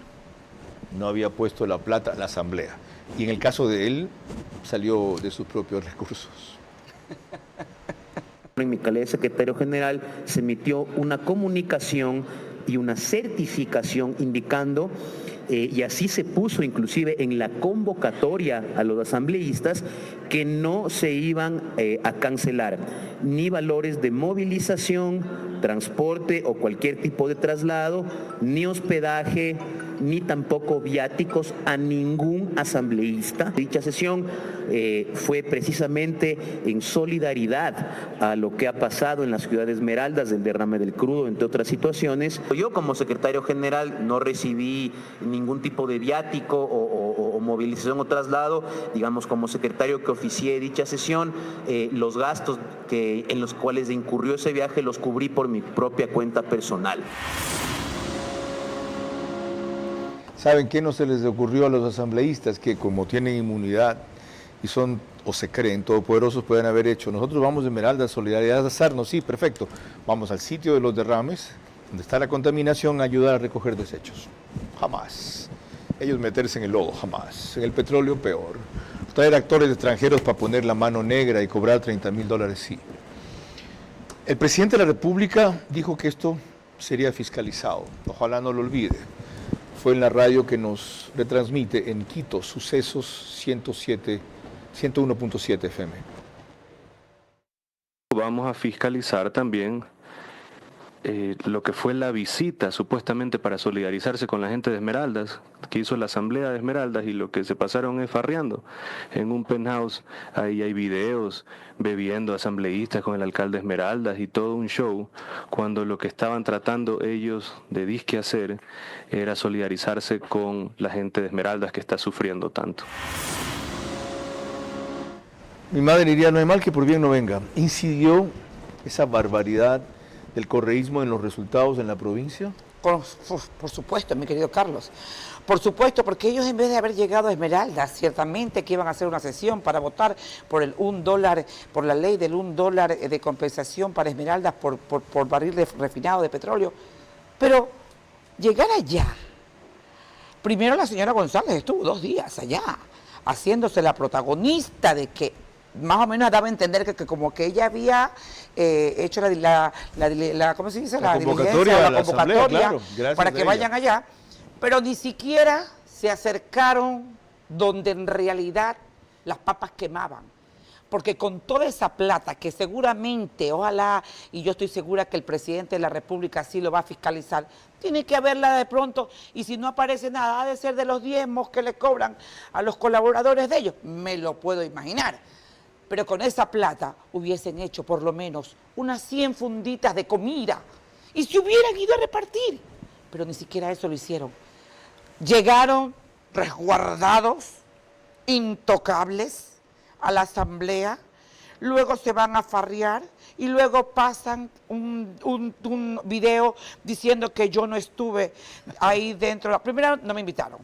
no había puesto la plata a la Asamblea. Y en el caso de él, salió de sus propios recursos. En mi calidad de secretario general se emitió una comunicación y una certificación indicando, y así se puso inclusive en la convocatoria a los asambleístas, que no se iban a cancelar ni valores de movilización, transporte o cualquier tipo de traslado, ni hospedaje, ni tampoco viáticos a ningún asambleísta. Dicha sesión fue precisamente en solidaridad a lo que ha pasado en la ciudad de Esmeraldas, del derrame del crudo, entre otras situaciones. Yo como secretario general no recibí ningún tipo de viático o o movilización o traslado, digamos como secretario que oficié dicha sesión, los gastos en los cuales incurrió ese viaje los cubrí por mi propia cuenta personal. ¿Saben qué no se les ocurrió a los asambleístas? Que como tienen inmunidad y son o se creen todopoderosos, pueden haber hecho: nosotros vamos de Esmeraldas, solidaridad de Sarno, sí, perfecto, vamos al sitio de los derrames, donde está la contaminación, a ayudar a recoger desechos. Jamás. Ellos meterse en el lodo, jamás. En el petróleo, peor. Traer actores extranjeros para poner la mano negra y cobrar $30,000, sí. El presidente de la República dijo que esto sería fiscalizado, ojalá no lo olvide. Fue en la radio que nos retransmite en Quito, Sucesos 101.7 FM. Vamos a fiscalizar también lo que fue la visita supuestamente para solidarizarse con la gente de Esmeraldas, que hizo la asamblea de Esmeraldas, y lo que se pasaron es farreando en un penthouse. Ahí hay videos bebiendo asambleístas con el alcalde de Esmeraldas y todo un show, cuando lo que estaban tratando ellos de disque hacer era solidarizarse con la gente de Esmeraldas que está sufriendo tanto. Mi madre diría: no hay mal que por bien no venga. ¿Incidió esa barbaridad del correísmo en los resultados en la provincia? Por supuesto, mi querido Carlos. Por supuesto, porque ellos, en vez de haber llegado a Esmeraldas, ciertamente que iban a hacer una sesión para votar por el $1, por la ley del $1 de compensación para Esmeraldas por barril refinado de petróleo. Pero llegar allá, primero la señora González estuvo 2 días allá, haciéndose la protagonista de que más o menos daba a entender que como que ella había hecho ¿cómo se dice? La convocatoria, la convocatoria claro, para que vayan allá, pero ni siquiera se acercaron donde en realidad las papas quemaban. Porque con toda esa plata que seguramente, ojalá, y yo estoy segura que el presidente de la República sí lo va a fiscalizar, tiene que haberla de pronto, y si no aparece nada, ha de ser de los diezmos que le cobran a los colaboradores de ellos, me lo puedo imaginar. Pero con esa plata hubiesen hecho por lo menos unas 100 funditas de comida y se hubieran ido a repartir. Pero ni siquiera eso lo hicieron. Llegaron resguardados, intocables, a la asamblea, luego se van a farrear y luego pasan un video diciendo que yo no estuve ahí dentro. Primero, no me invitaron.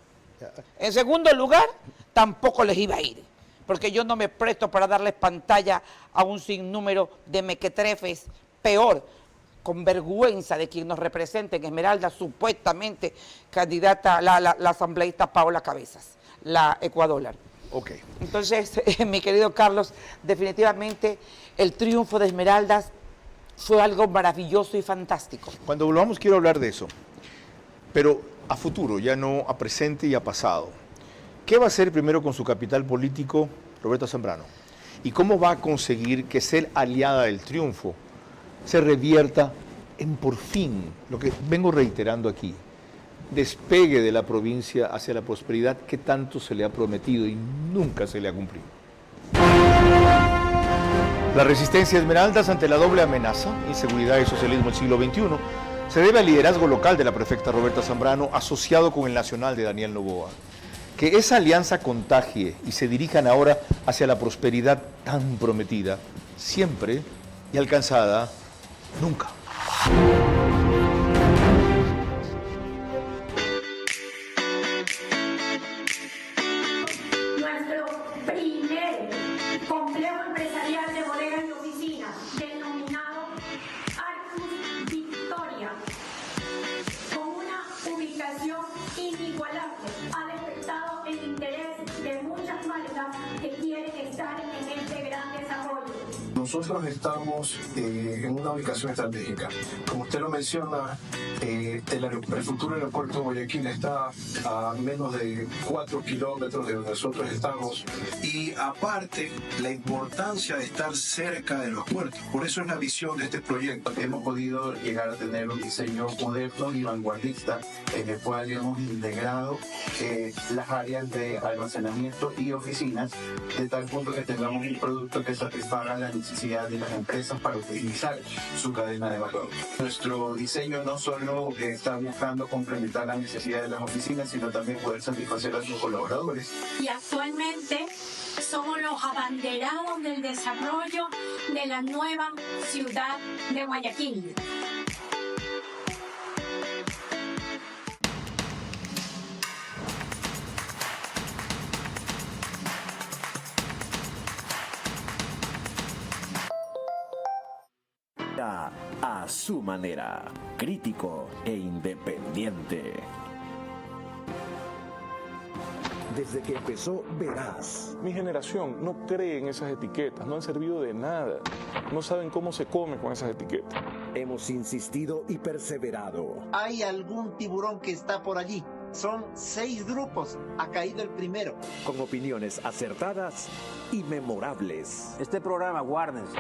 En segundo lugar, tampoco les iba a ir, porque yo no me presto para darles pantalla a un sinnúmero de mequetrefes, peor, con vergüenza de quien nos representa en Esmeralda, supuestamente candidata, la asambleísta Paola Cabezas, la Ecuador. Ok. Entonces, mi querido Carlos, definitivamente el triunfo de Esmeraldas fue algo maravilloso y fantástico. Cuando volvamos quiero hablar de eso, pero a futuro, ya no a presente y a pasado. ¿Qué va a hacer primero con su capital político Roberta Zambrano? ¿Y cómo va a conseguir que ser aliada del triunfo se revierta en, por fin, lo que vengo reiterando aquí, despegue de la provincia hacia la prosperidad que tanto se le ha prometido y nunca se le ha cumplido? La resistencia de Esmeraldas ante la doble amenaza, inseguridad y socialismo del siglo XXI, se debe al liderazgo local de la prefecta Roberta Zambrano, asociado con el nacional de Daniel Noboa. Que esa alianza contagie y se dirijan ahora hacia la prosperidad tan prometida, siempre, y alcanzada nunca. Nuestro primer complejo empresarial de bodegas y oficinas, denominado Arcus Victoria, con una ubicación inigualable, ha despertado el interés de muchas marcas que quieren estar en este gran desarrollo. Nosotros estamos en una ubicación estratégica. Como usted lo menciona, el futuro aeropuerto de Guayaquil está a menos de 4 kilómetros de donde nosotros estamos. Y aparte, la importancia de estar cerca de los puertos. Por eso es la visión de este proyecto. Hemos podido llegar a tener un diseño moderno y vanguardista en el cual hemos integrado las áreas de almacenamiento y oficinas de tal punto que tengamos un producto que satisfaga las necesidades necesidad de las empresas para optimizar su cadena de valor. Nuestro diseño no solo está buscando complementar las necesidades de las oficinas, sino también poder satisfacer a sus colaboradores. Y actualmente somos los abanderados del desarrollo de la nueva ciudad de Guayaquil. A su manera, crítico e independiente. Desde que empezó Verás. Mi generación no cree en esas etiquetas, no han servido de nada. No saben cómo se come con esas etiquetas. Hemos insistido y perseverado. Hay algún tiburón que está por allí. Son 6 grupos, ha caído el primero. Con opiniones acertadas y memorables. Este programa, guárdense.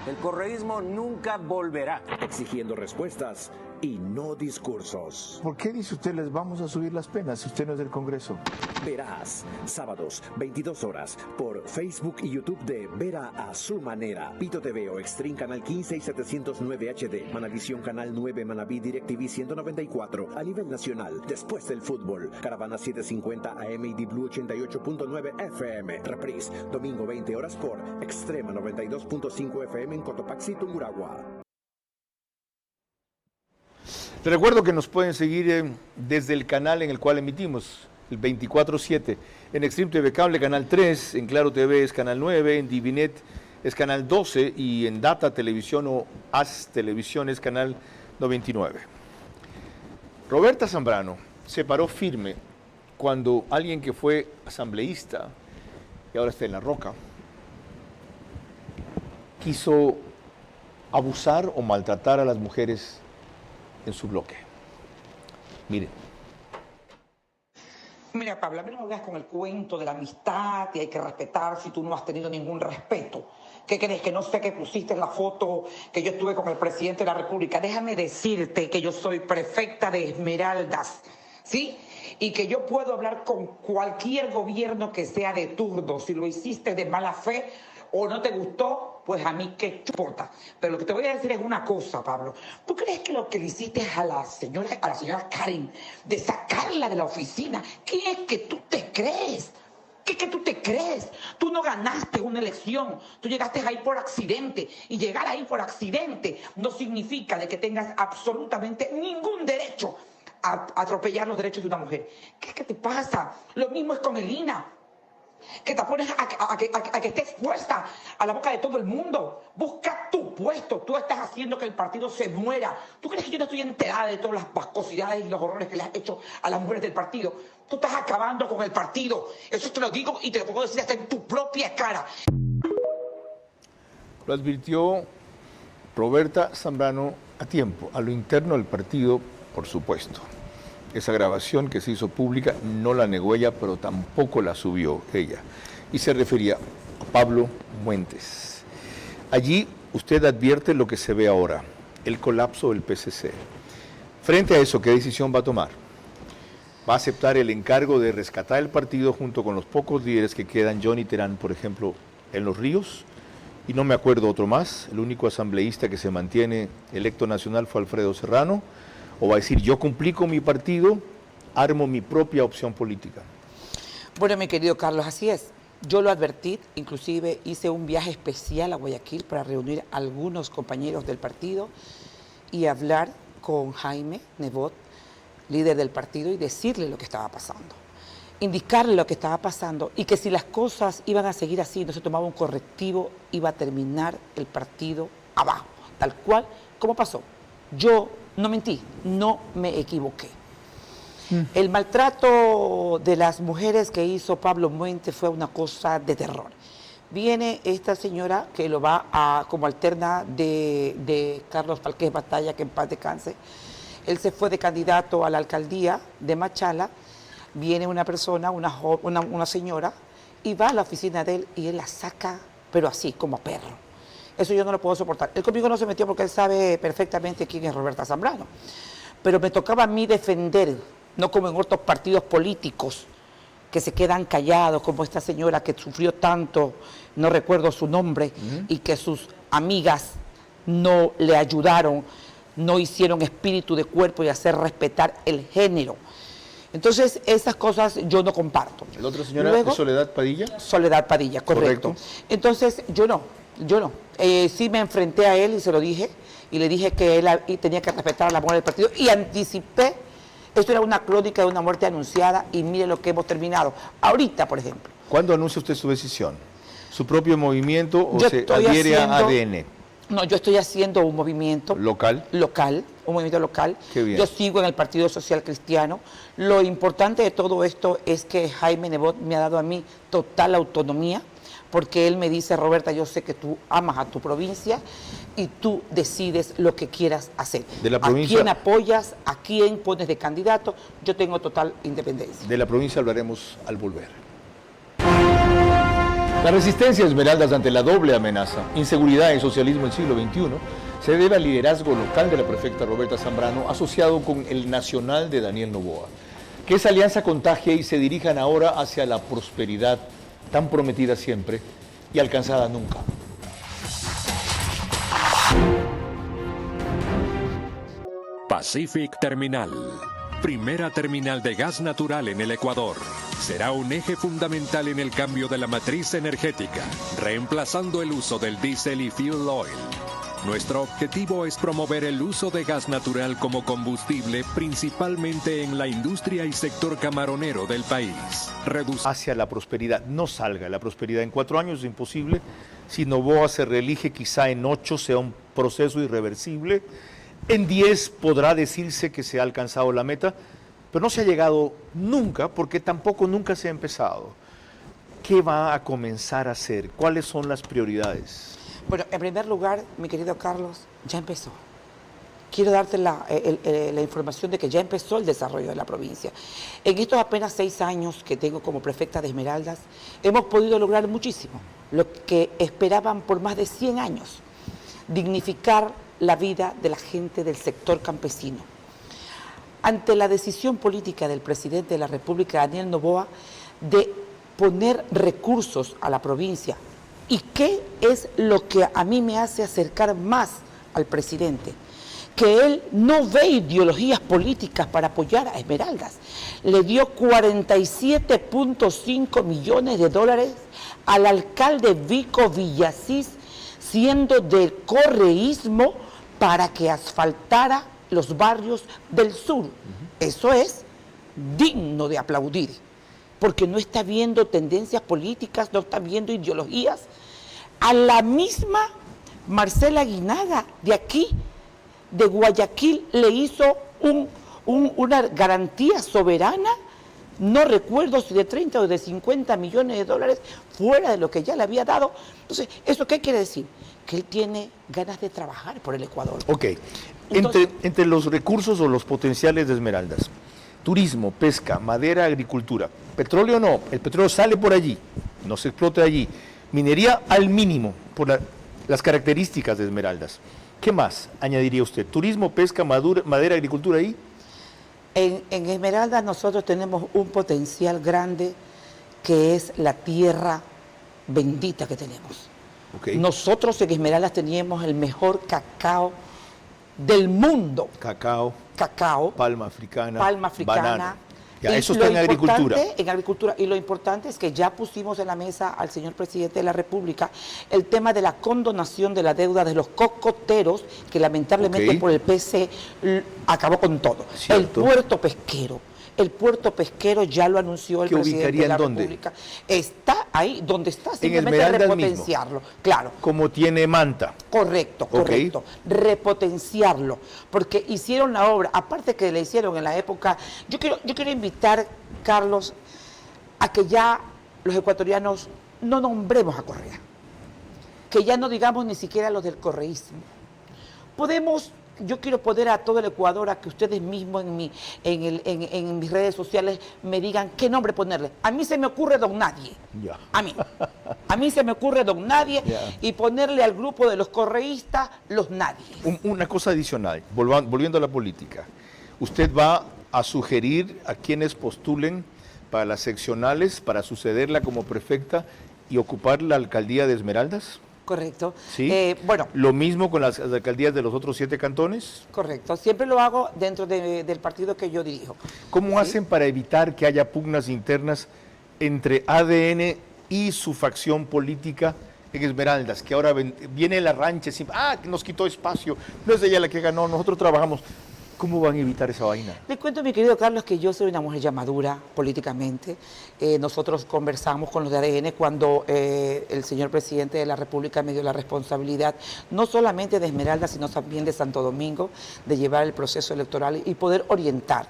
El correísmo nunca volverá. Exigiendo respuestas y no discursos. ¿Por qué dice usted les vamos a subir las penas si usted no es del Congreso? Verás, sábados, 22 horas, por Facebook y YouTube de Vera a su manera. Pito TV o Extreme Canal 15 y 709 HD. Manavisión Canal 9, Manaví DirecTV 194. A nivel nacional, después del fútbol. Caravana 750 AM y Blue 88.9 FM. Reprise, domingo 20 horas por Extrema 92.5 FM en Cotopaxi, Tungurahua. Les recuerdo que nos pueden seguir desde el canal en el cual emitimos, el 24/7, en Extreme TV Cable, canal 3, en Claro TV es canal 9, en Divinet es canal 12 y en Data Televisión o AS Televisión es canal 99. Roberta Zambrano se paró firme cuando alguien que fue asambleísta y ahora está en La Roca, quiso abusar o maltratar a las mujeres en su bloque. Miren. Mira, Pablo, a mí no me vengas con el cuento de la amistad y hay que respetar si tú no has tenido ningún respeto. ¿Qué crees? Que no sé que pusiste en la foto que yo estuve con el presidente de la República. Déjame decirte que yo soy prefecta de Esmeraldas, ¿sí? Y que yo puedo hablar con cualquier gobierno que sea de turno. Si lo hiciste de mala fe o no te gustó, pues a mí qué importa. Pero lo que te voy a decir es una cosa, Pablo. ¿Tú crees que lo que le hiciste a la señora Karen, de sacarla de la oficina, qué es que tú te crees? ¿Qué tú te crees? Tú no ganaste una elección, tú llegaste ahí por accidente, y llegar ahí por accidente no significa de que tengas absolutamente ningún derecho a atropellar los derechos de una mujer. ¿Qué es que te pasa? Lo mismo es con Elina, que te pones a que estés expuesta a la boca de todo el mundo. Busca tu puesto. Tú estás haciendo que el partido se muera. ¿Tú crees que yo no estoy enterada de todas las vascosidades y los horrores que le has hecho a las mujeres del partido? Tú estás acabando con el partido. Eso te lo digo y te lo puedo decir hasta en tu propia cara. Lo advirtió Roberta Zambrano a tiempo, a lo interno del partido, por supuesto. Esa grabación que se hizo pública no la negó ella, pero tampoco la subió ella. Y se refería a Pablo Muentes. Allí usted advierte lo que se ve ahora, el colapso del PCC. Frente a eso, ¿qué decisión va a tomar? ¿Va a aceptar el encargo de rescatar el partido junto con los pocos líderes que quedan, Johnny Terán, por ejemplo, en Los Ríos? Y no me acuerdo otro más, el único asambleísta que se mantiene electo nacional fue Alfredo Serrano. ¿O va a decir, yo cumplí con mi partido, armo mi propia opción política? Bueno, mi querido Carlos, así es. Yo lo advertí, inclusive hice un viaje especial a Guayaquil para reunir a algunos compañeros del partido y hablar con Jaime Nebot, líder del partido, y decirle lo que estaba pasando. Indicarle lo que estaba pasando y que si las cosas iban a seguir así, no se tomaba un correctivo, iba a terminar el partido abajo, tal cual como pasó. Yo no mentí, no me equivoqué. El maltrato de las mujeres que hizo Pablo Muentes fue una cosa de terror. Viene esta señora que lo va a, como alterna de Carlos Falqués Batalla, que en paz descanse. Él se fue de candidato a la alcaldía de Machala. Viene una persona, una señora, y va a la oficina de él y él la saca, pero así, como perro. Eso yo no lo puedo soportar. Él conmigo no se metió porque él sabe perfectamente quién es Roberta Zambrano. Pero me tocaba a mí defender, no como en otros partidos políticos, que se quedan callados, como esta señora que sufrió tanto, no recuerdo su nombre, y que sus amigas no le ayudaron, no hicieron espíritu de cuerpo y hacer respetar el género. Entonces, esas cosas yo no comparto. ¿La otra señora es Soledad Padilla? Soledad Padilla, correcto. Entonces, yo no. Sí me enfrenté a él y se lo dije, y le dije que él tenía que respetar la muerte del partido, y anticipé, esto era una crónica de una muerte anunciada, y mire lo que hemos terminado. Ahorita, por ejemplo. ¿Cuándo anuncia usted su decisión? ¿Su propio movimiento o se adhiere a ADN? No, yo estoy haciendo un movimiento local, un movimiento local. Qué bien. Yo sigo en el Partido Social Cristiano. Lo importante de todo esto es que Jaime Nebot me ha dado a mí total autonomía, porque él me dice: Roberta, yo sé que tú amas a tu provincia y tú decides lo que quieras hacer. De la provincia, ¿a quién apoyas? ¿A quién pones de candidato? Yo tengo total independencia. De la provincia hablaremos al volver. La resistencia de Esmeraldas ante la doble amenaza, inseguridad y socialismo del siglo XXI, se debe al liderazgo local de la prefecta Roberta Zambrano, asociado con el nacional de Daniel Noboa. Que esa alianza contagie y se dirijan ahora hacia la prosperidad tan prometida siempre y alcanzada nunca. Pacific Terminal, primera terminal de gas natural en el Ecuador, será un eje fundamental en el cambio de la matriz energética, reemplazando el uso del diésel y fuel oil. Nuestro objetivo es promover el uso de gas natural como combustible, principalmente en la industria y sector camaronero del país. Hacia la prosperidad, no salga la prosperidad. En 4 años es imposible. Si Noboa se reelige, quizá en 8 sea un proceso irreversible. En 10 podrá decirse que se ha alcanzado la meta, pero no se ha llegado nunca, porque tampoco nunca se ha empezado. ¿Qué va a comenzar a hacer? ¿Cuáles son las prioridades? Bueno, en primer lugar, mi querido Carlos, ya empezó. Quiero darte la información de que ya empezó el desarrollo de la provincia. En estos apenas 6 años que tengo como prefecta de Esmeraldas, hemos podido lograr muchísimo, lo que esperaban por más de 100 años, dignificar la vida de la gente del sector campesino. Ante la decisión política del presidente de la República, Daniel Noboa, de poner recursos a la provincia, ¿y qué es lo que a mí me hace acercar más al presidente? Que él no ve ideologías políticas para apoyar a Esmeraldas. Le dio 47.5 millones de dólares al alcalde Vico Villasís, siendo del correísmo, para que asfaltara los barrios del sur. Eso es digno de aplaudir, porque no está viendo tendencias políticas, no está viendo ideologías. A la misma Marcela Guinaga, de aquí, de Guayaquil, le hizo una garantía soberana, no recuerdo si de 30 o de 50 millones de dólares, fuera de lo que ya le había dado. Entonces, ¿eso qué quiere decir? Que él tiene ganas de trabajar por el Ecuador. Ok. Entre los recursos o los potenciales de Esmeraldas, turismo, pesca, madera, agricultura, petróleo no, el petróleo sale por allí, no se explota allí, minería al mínimo por las características de Esmeraldas. ¿Qué más añadiría usted? Turismo, pesca, madera, agricultura ahí. En Esmeraldas nosotros tenemos un potencial grande, que es la tierra bendita que tenemos. Okay. Nosotros en Esmeraldas teníamos el mejor cacao del mundo. Cacao. Palma africana. Banana. Ya, eso está en agricultura. En agricultura. Y lo importante es que ya pusimos en la mesa al señor presidente de la República el tema de la condonación de la deuda de los cocoteros, que lamentablemente por el PC acabó con todo. ¿Cierto? El puerto pesquero ya lo anunció el presidente de la República. Está ahí donde está, simplemente repotenciarlo. Mismo. Claro. Como tiene Manta. Correcto. Repotenciarlo. Porque hicieron la obra, aparte que le hicieron en la época. Yo quiero invitar, Carlos, a que ya los ecuatorianos no nombremos a Correa. Que ya no digamos ni siquiera los del correísmo. Yo quiero poner a todo el Ecuador a que ustedes mismos en mis redes sociales me digan qué nombre ponerle. A mí se me ocurre Don Nadie. Yeah. A mí se me ocurre Don Nadie, y ponerle al grupo de los correístas los Nadie. Una cosa adicional, volviendo a la política. Usted va a sugerir a quienes postulen para las seccionales, para sucederla como prefecta y ocupar la alcaldía de Esmeraldas? Correcto. ¿Sí? Bueno. ¿Lo mismo con las alcaldías de los otros 7 cantones? Correcto. Siempre lo hago dentro del partido que yo dirijo. ¿Cómo hacen para evitar que haya pugnas internas entre ADN y su facción política en Esmeraldas? Que ahora viene el arranche, que nos quitó espacio, no es ella la que ganó, nosotros trabajamos. ¿Cómo van a evitar esa vaina? Le cuento, mi querido Carlos, que yo soy una mujer ya madura políticamente. Nosotros conversamos con los de ADN cuando el señor presidente de la República me dio la responsabilidad, no solamente de Esmeraldas, sino también de Santo Domingo, de llevar el proceso electoral y poder orientar.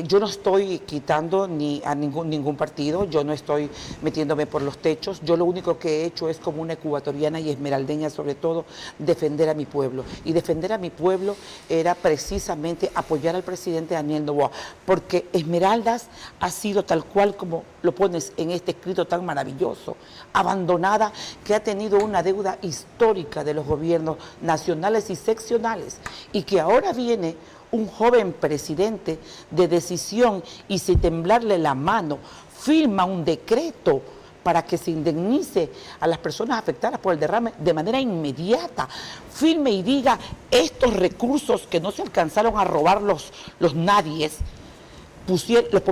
Yo no estoy quitando ni a ningún partido, yo no estoy metiéndome por los techos, yo lo único que he hecho es, como una ecuatoriana y esmeraldeña sobre todo, defender a mi pueblo. Y defender a mi pueblo era precisamente apoyar al presidente Daniel Noboa, porque Esmeraldas ha sido tal cual como lo pones en este escrito tan maravilloso, abandonada, que ha tenido una deuda histórica de los gobiernos nacionales y seccionales, y que ahora viene un joven presidente de decisión y sin temblarle la mano firma un decreto para que se indemnice a las personas afectadas por el derrame de manera inmediata. Firme y diga, estos recursos que no se alcanzaron a robar los nadies,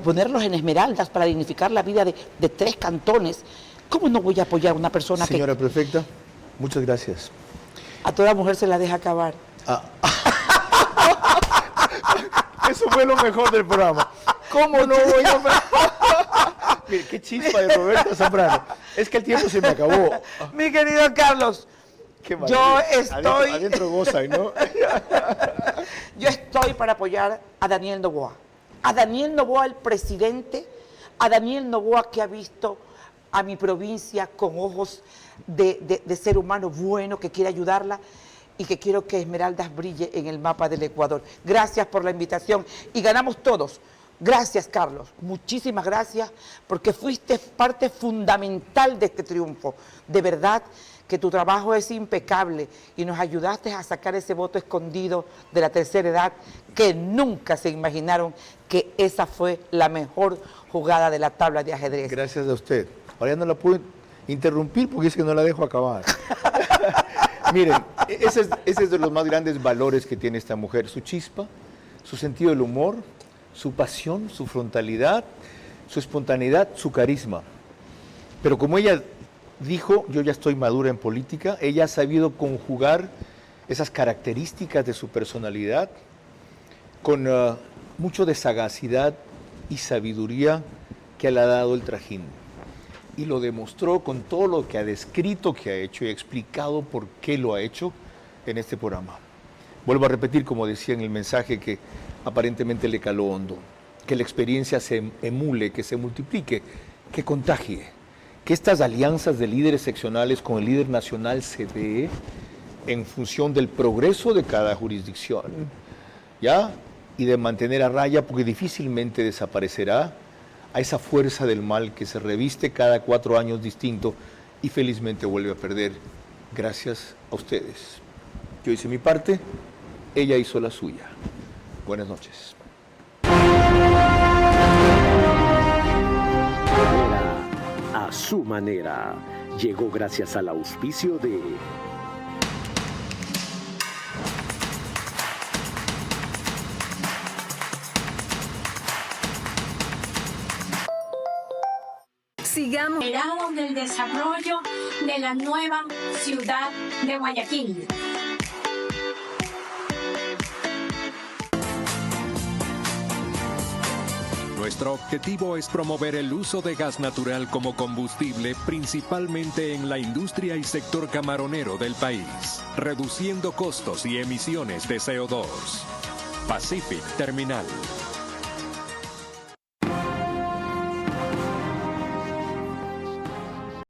ponerlos en Esmeraldas para dignificar la vida de 3 cantones. ¿Cómo no voy a apoyar a una persona que... Señora prefecta, muchas gracias. A toda mujer se la deja acabar. Eso fue lo mejor del programa. ¿Cómo no voy a... Mire, qué chispa de Roberta Zambrano. Es que el tiempo se me acabó. Mi querido Carlos, yo estoy... Adentro goza, ¿no? Yo estoy para apoyar a Daniel Noboa. A Daniel Noboa, el presidente, a Daniel Noboa, que ha visto a mi provincia con ojos de ser humano bueno, que quiere ayudarla, y que quiero que Esmeraldas brille en el mapa del Ecuador. Gracias por la invitación y ganamos todos. Gracias, Carlos. Muchísimas gracias, porque fuiste parte fundamental de este triunfo. De verdad que tu trabajo es impecable y nos ayudaste a sacar ese voto escondido de la tercera edad que nunca se imaginaron que esa fue la mejor jugada de la tabla de ajedrez. Gracias a usted. Ahora ya no la puedo interrumpir porque es que no la dejo acabar. Miren, ese es de los más grandes valores que tiene esta mujer, su chispa, su sentido del humor, su pasión, su frontalidad, su espontaneidad, su carisma. Pero como ella dijo, yo ya estoy madura en política, ella ha sabido conjugar esas características de su personalidad con mucho de sagacidad y sabiduría que le ha dado el trajín. Y lo demostró con todo lo que ha descrito, que ha hecho y ha explicado por qué lo ha hecho en este programa. Vuelvo a repetir, como decía en el mensaje, que aparentemente le caló hondo, que la experiencia se emule, que se multiplique, que contagie, que estas alianzas de líderes seccionales con el líder nacional se dé en función del progreso de cada jurisdicción, ¿ya? Y de mantener a raya, porque difícilmente desaparecerá a esa fuerza del mal que se reviste cada 4 años distinto y felizmente vuelve a perder gracias a ustedes. Yo hice mi parte, ella hizo la suya. Buenas noches. A su manera. Llegó gracias al auspicio de... Sigamos. Esperamos del desarrollo de la nueva ciudad de Guayaquil. Nuestro objetivo es promover el uso de gas natural como combustible, principalmente en la industria y sector camaronero del país, reduciendo costos y emisiones de CO2. Pacific Terminal.